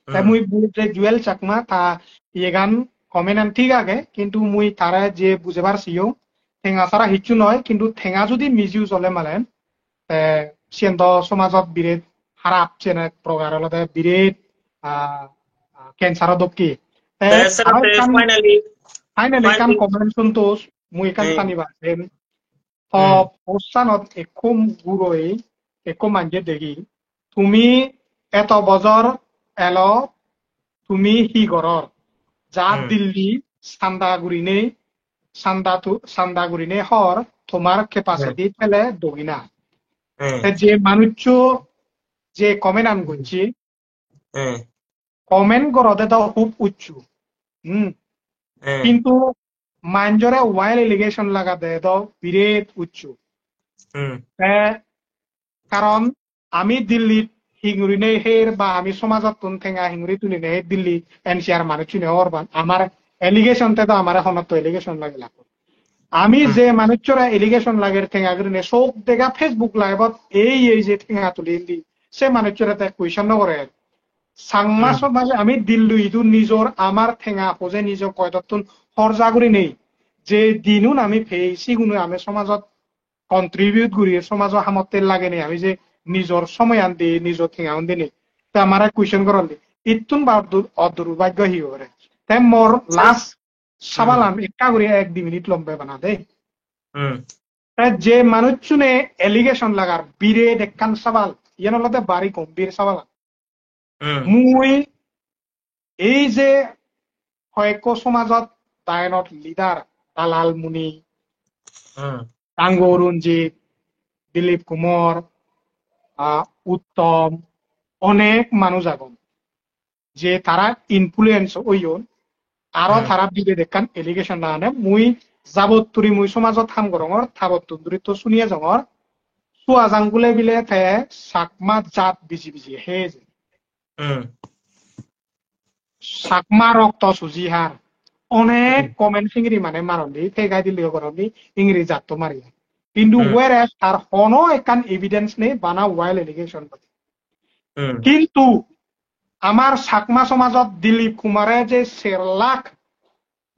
তাই মুই যে জুয়েল চাকমা তা ইয়েগান কমেন্ট ঠিক আগে কিন্তু মুই তারা যে বুঝে পারছিও ঠেঙা ছাড়া হিচ্ছু নয় কিন্তু ঠেঙা যদি মিজিউ চলে মানে সিয়েন তো সমাজত বিরেট খারাপ চেন এক প্রকার হলতে বিরেট cancer dokki Then aro kan finally kan finally, comment suntos mui kan mm, tani ba mm, postanot ekom guroi ekom manje degi তুমি এত বছর এলো তুমি কি করর যা mm, দিল্লি সান্দাগুড়িনে হর তোমার mm, ক্যাপাসিটি ফেলে দগিনা mm, যে মানুষ যে কমেন্ট আন করছি mm, কমেন্ট করতে তো খুব উচ্চ হুম mm, কিন্তু মাঞ্জরে ওয়াইল এলিগেশন লাগাতে তো বিরেট উচ্চ mm, কারণ আমি দিল্লিত হিঙুরিনে হের বা আমি সমাজত ঠেঙা হিঙুরি তুলিনে হে দিল্লি এনসিআর মানুষ চুনে হরবান আমার এলিগেশন তে তো আমার এখন তো এলিগেশন লাগে লাগবে আমি mm, যে মানুষরা এলিগেশন লাগে ঠেঙা করিনে সব দেখা ফেসবুক লাইভত এই যে ঠেঙা তুলি দি সে মানুষরা তে কুয়েশন নকরে সাংমা mm, সমাজে আমি দিল্লি ইদু নিজর আমার ঠেঙা পজে নিজর কয়তন হরজা করি নেই যে দিনুন আমি ফেসি গুণ আমি সমাজত কন্ট্রিবিউট করি সমাজৰ সামৰ্থ্য লাগে নি আমি যে নিজৰ সময় আন দি নিজৰ ঠেঙা আন দিনে তো আমার কুয়েশন করেন ইতুন বা দুর্ভাগ্য হি করে তাই মোর লাস্ট mm, সাবালাম একটা করে 1-2 মিনিট লম্বে বানা দে mm, তাই যে মানুষ চুনে এলিগেশন লাগার বীরে দেখান সাবাল ইয়ান হলতে বাড়ি গম্ভীর সাবাল mm, মুই এই যে হয়ক সমাজত দায়নত লিডার দালাল মুনি mm, টাঙ্গ অরুণজিৎ দিলীপ কুমার উত্তম অনেক মানুষ আগুন যে তারা ইনফ্লুয়েন্স ওইন আরো mm, তারা বিদে দেখান এলিগেশন না আনে মুই যাবতুরি মুই সমাজত থাম গরঙর থাবতুরি তো শুনিয়ে জঙর চুয়া জাঙ্গুলে বিলে থে চাকমা জাত বিজি বিজি হে যে mm, চাকমা রক্ত সুজি হার অনেক কমেন্ট ফিংরি মানে মারন্দি ফেগাই দিলে করন্দি ইংরেজি জাত তো মারিয়া কিন্তু mm, ওয়ার তার কোনো একান এভিডেন্স নেই বানা ওয়াইল এলিগেশন mm, কিন্তু আমার চাকমা সমাজত দিলীপ কুমারে যে 1,00,000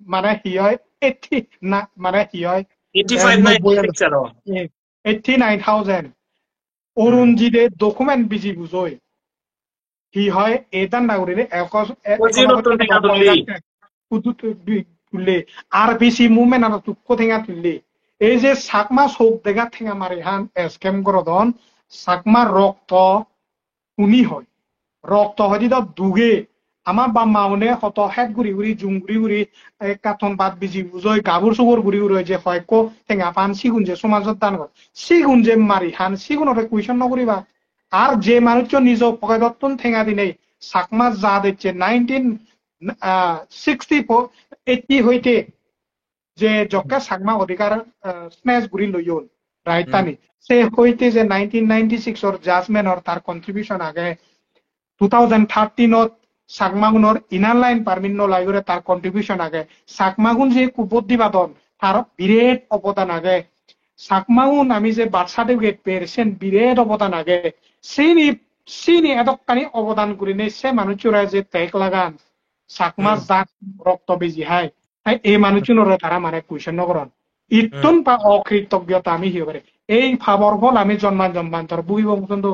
মানে সি হয় 80 না মানে সি হয় 85 na 86 aro 89,000 mm, অরুণজিতে ডকুমেন্ট বিজি বুঝই সি হয় এদান নাগরিক Oji notun tinga tulli তুললে আর বেশি মুভমেন্ট আর তুক্ক ঠেঙা তুললে এই যে চাকমা চৌক দেখা ঠেঙা মারি হান স্কেম করদন চাকমা রক্ত শুনি হয় রক্ত হয়তো দুগে আমার বা মাউনে হত হেট গুড়ি গুড়ি জুম গুড়ি গুড়ি কাথন বাদ বিজি বুঝই গাবুর চুবুর গুড়ি গুড়ি যে হয়ক ঠেঙা পান সিগুন যে সমাজত দান কর সিগুন যে মারি হান সিগুনরে কুয়েশন নকরিবা আর যে মানুষ নিজ পকেটতন ঠেঙা দিনে চাকমা যা দিচ্ছে 1960 হইতে যে জকে চাকমা অধিকার স্নেচ গুড়ি লইন রাইটানি সে হইতে যে 1996 জাজমেন্টর তার কন্ট্রিবিউশন আগে 2013 চাকমাগুণর ইনার লাইন পারমিট নলাইগরে তার কন্ট্রিবিউশন আগে চাকমাগুণ যে কুবদ্দিবাদন তার বিরেট অবদান আগে চাকমাগুণ আমি যে বার্থ সার্টিফিকেট পেয়েছেন বিরেট অবদান আগে সিনি এতকানি অবদান করি নেই সে মানুষরা যে ত্যাগ লাগান চাকমা জাত রক্ত বেজি হাই এই মানুষজনরে তারা মানে কুয়েশন নকরন ইতুন বা অকৃতজ্ঞতা আমি হিবারে এই ভাবর ফল আমি জন্মান্তর বুঝিব পর্যন্ত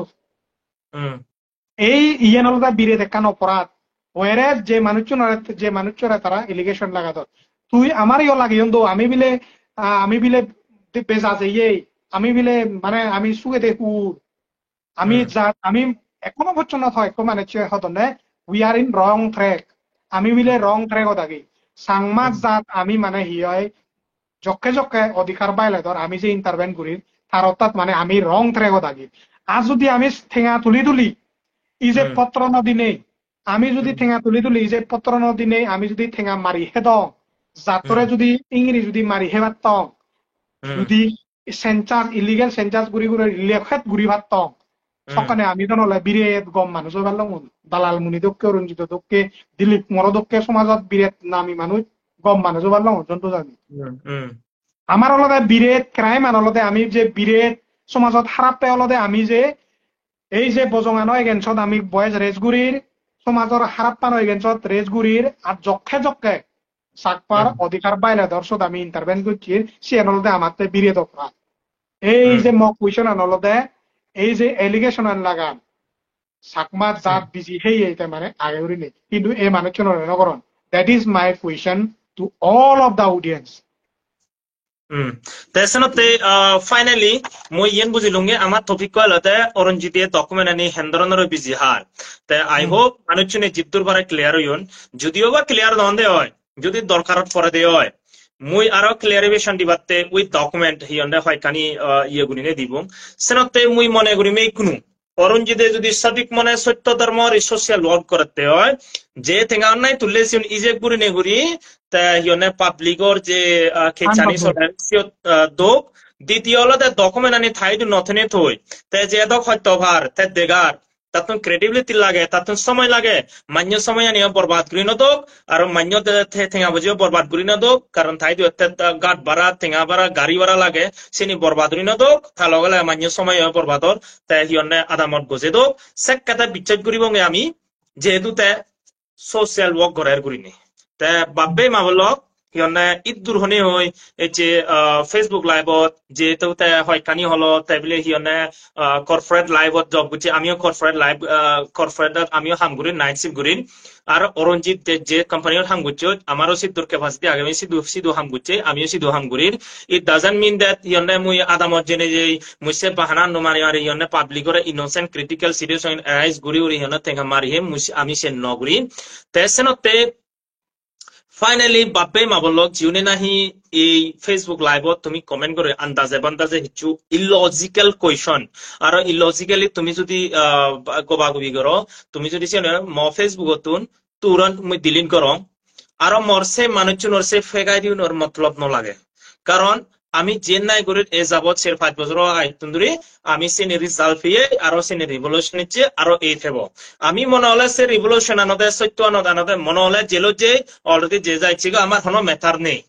এই ইয়ানলদা বিরে দেখান অপরাধ ওয়ারে যে মানুষরা তারা এলিগেশন লাগাত তুই আমার ইয় লাগে আমি বিলে বেজা যে আমি বিলে মানে আমি সুগে দেখু আমি এখনো পর্যন্ত হয় মানে হতনে we are in wrong track আমি বিলে রং ট্র্যাক থাকি সাংমাজ জাত আমি মানে হিয় জকে অধিকার বাইলে ধর আমি যে ইন্টারভেন করি তার অর্থাৎ মানে আমি রং ট্র্যাক থাকি আর যদি আমি ঠেঙা তুলি ই যে পত্র নদী নেই আমি যদি ঠেঙা তুলি ই যে পত্র নদী নেই আমি যদি ঠেঙা মারি হেদ জাতরে যদি ইংরি যদি মারি হে ভাত যদি সেন্সাস ইলিগেল সেন্সাস গুড়ি লেখেত গুড়ি ভাত সকানে আমি তো নলে বিরেত গম মানুষ পারলাম দালাল মুনি দক্ষে অরঞ্জিত দক্ষে দিলীপ মর দক্ষে সমাজত বিরেত নামি মানুষ গম মানুষ পারলাম জন্তু জানি আমার অলদে বিরেত ক্রাইম আনলদে আমি যে বিরেত সমাজত খারাপ পাই অলদে আমি যে এই যে বজঙানো এগেন্সত আমি বয়স রেজগুড়ির সমাজৰ খারাপ পানো এগেন্সত রেজগুড়ির আর জক্ষে চাকপার অধিকার বাইলে দর্শত আমি ইন্টারভেন করছি সে আনলদে আমার বিরেত অপরাধ এই যে মক কুয়েশন আনলদে এই যে এলিগেশন লাগান sakma jat bisi hey eta mane age uri ne kintu e mane chono no koron. That is my question to all of the audience. তেসনতে ফাইনালি মই ইয়েন বুঝিলুঙ্গে আমার টপিক কইলতে অরঞ্জিতে ডকুমেন্ট আনি হেন্দরনর বিজি হার তে আই হোপ মানুষজনে জিদ্দুর বারে ক্লিয়ার হইন যদিও বা ক্লিয়ার নন্দে হয় যদি দরকারত পরে দে হয় মুই আরো ক্লিয়ারিফিকেশন দিবাতে উইথ ডকুমেন্ট হিয়ন্ডে হয় কানি ইয়ে গুনিনে দিব সেনতে মুই মনে করি মেই কুনু অরঞ্জিতে যদি সঠিক মনে সত্য ধর্মর সোশ্যাল ওয়ার্ক করতে হয় যে থেঙ্গা নাই তুললে সিন ইজে গুরি নে গুরি তা হিয়নে পাবলিকর যে খেচানি সদাসিও দোক দ্বিতীয় হলো তে ডকুমেন্ট আনি থাইদু নথনে থই তে যে দক হয়তো ভার তে দেগার তাতন ক্রেডিবিলিটি লাগে তাতন সময় লাগে মান্য সময় আনি বরবাদ করি নদক আর মান্য থেঙ্গা বুঝিও বরবাদ করি নদক কারণ থাইদু গাট ভাড়া থেঙ্গা ভাড়া গাড়ি ভাড়া লাগে সেনি বরবাদ করি নদক থালগলে মান্য সময় বরবাদর তে হিয়নে আদামত গজে দক সেক কাটা বিচার করিবঙ্গে আমি যেহেতু তে সোশ্যাল ওয়ার্ক গড়ার করিনি তে বাবে মাবলক হিয়নে ঈদ দূর হনে হয় এই যে ফেসবুক লাইভত যেহেতু তে হয় কানি হলো তাই বলে হিয়নে কর্পোরেট লাইভত জব গুছি আমিও কর্পোরেট লাইভ কর্পোরেট আমিও হাম করি নাইট শিফট করি আর অরঞ্জিত যে কোম্পানির হাম গুছো আমারও সিদ্ধুর ক্যাপাসিটি আগামী সিধু হাম গুছে আমিও সিধু হাম করি ইট ডাজন্ট মিন দ্যাট হিয়নে মুই আদামত জেনে যে মুসে বাহানা নুমারি আর হিয়নে পাবলিকরে ইনোসেন্ট ক্রিটিক্যাল সিচুয়েশন অ্যারাইজ গুরি উরি হিয়নে তেঙ্গা মারি হে আমি সে নগরি তেসেনতে ফাইনালি বাপে মাবলক জিউনে নাহি এই ফেসবুক লাইভত তুমি কমেন্ট করে আন্দাজে বান্দাজে হিচু ইলজিক্যাল কোয়েশন আর ইলজিক্যালি তুমি যদি গবাগবি করো তুমি যদি ম ফেসবুকতুন তুরন্ত মুই ডিলিট করো আর মরসে মানুষজনের সে ফেগাই দিও নর মতলব নলাগে কারণ আমি যে নাই করে এ যাবত সে 5 বছর আইতুন্দুরি আমি সে রিজাল্ট পেয়ে আরো সে রিভলিউশন নিচ্ছে আরো এই থেব আমি মনে হলে সে রিভলিউশন আনদে সত্য আনদে মনে হলে জেলো যে অলরেডি যে যাইছি গো আমার কোনো মেটার নেই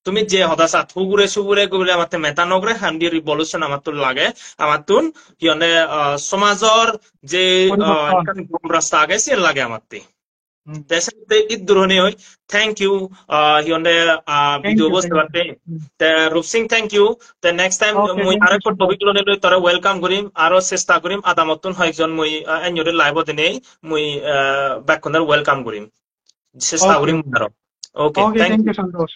তুমি যে হদাসা থুগুরে সুগুরে গুলে আমার মেটা নগরে হান্ডি রিভলিউশন আমার তো লাগে আমার তুন হিয়নে সমাজর যে রাস্তা আগে সে লাগে আমার তেসে ঈদ দুরহনে হয় থ্যাংক ইউ হিয়নে ভিডিও বসতে পারতে তে রূপসিং থ্যাংক ইউ তে নেক্সট টাইম মুই আরেকটা টপিক লনে লই তরে ওয়েলকাম করিম আরো চেষ্টা করিম আদামতন হয়জন মুই এনজরে লাইভতে নেই মুই ব্যাক করার ওয়েলকাম করিম চেষ্টা করিম আরো ওকে থ্যাংক ইউ সন্তোষ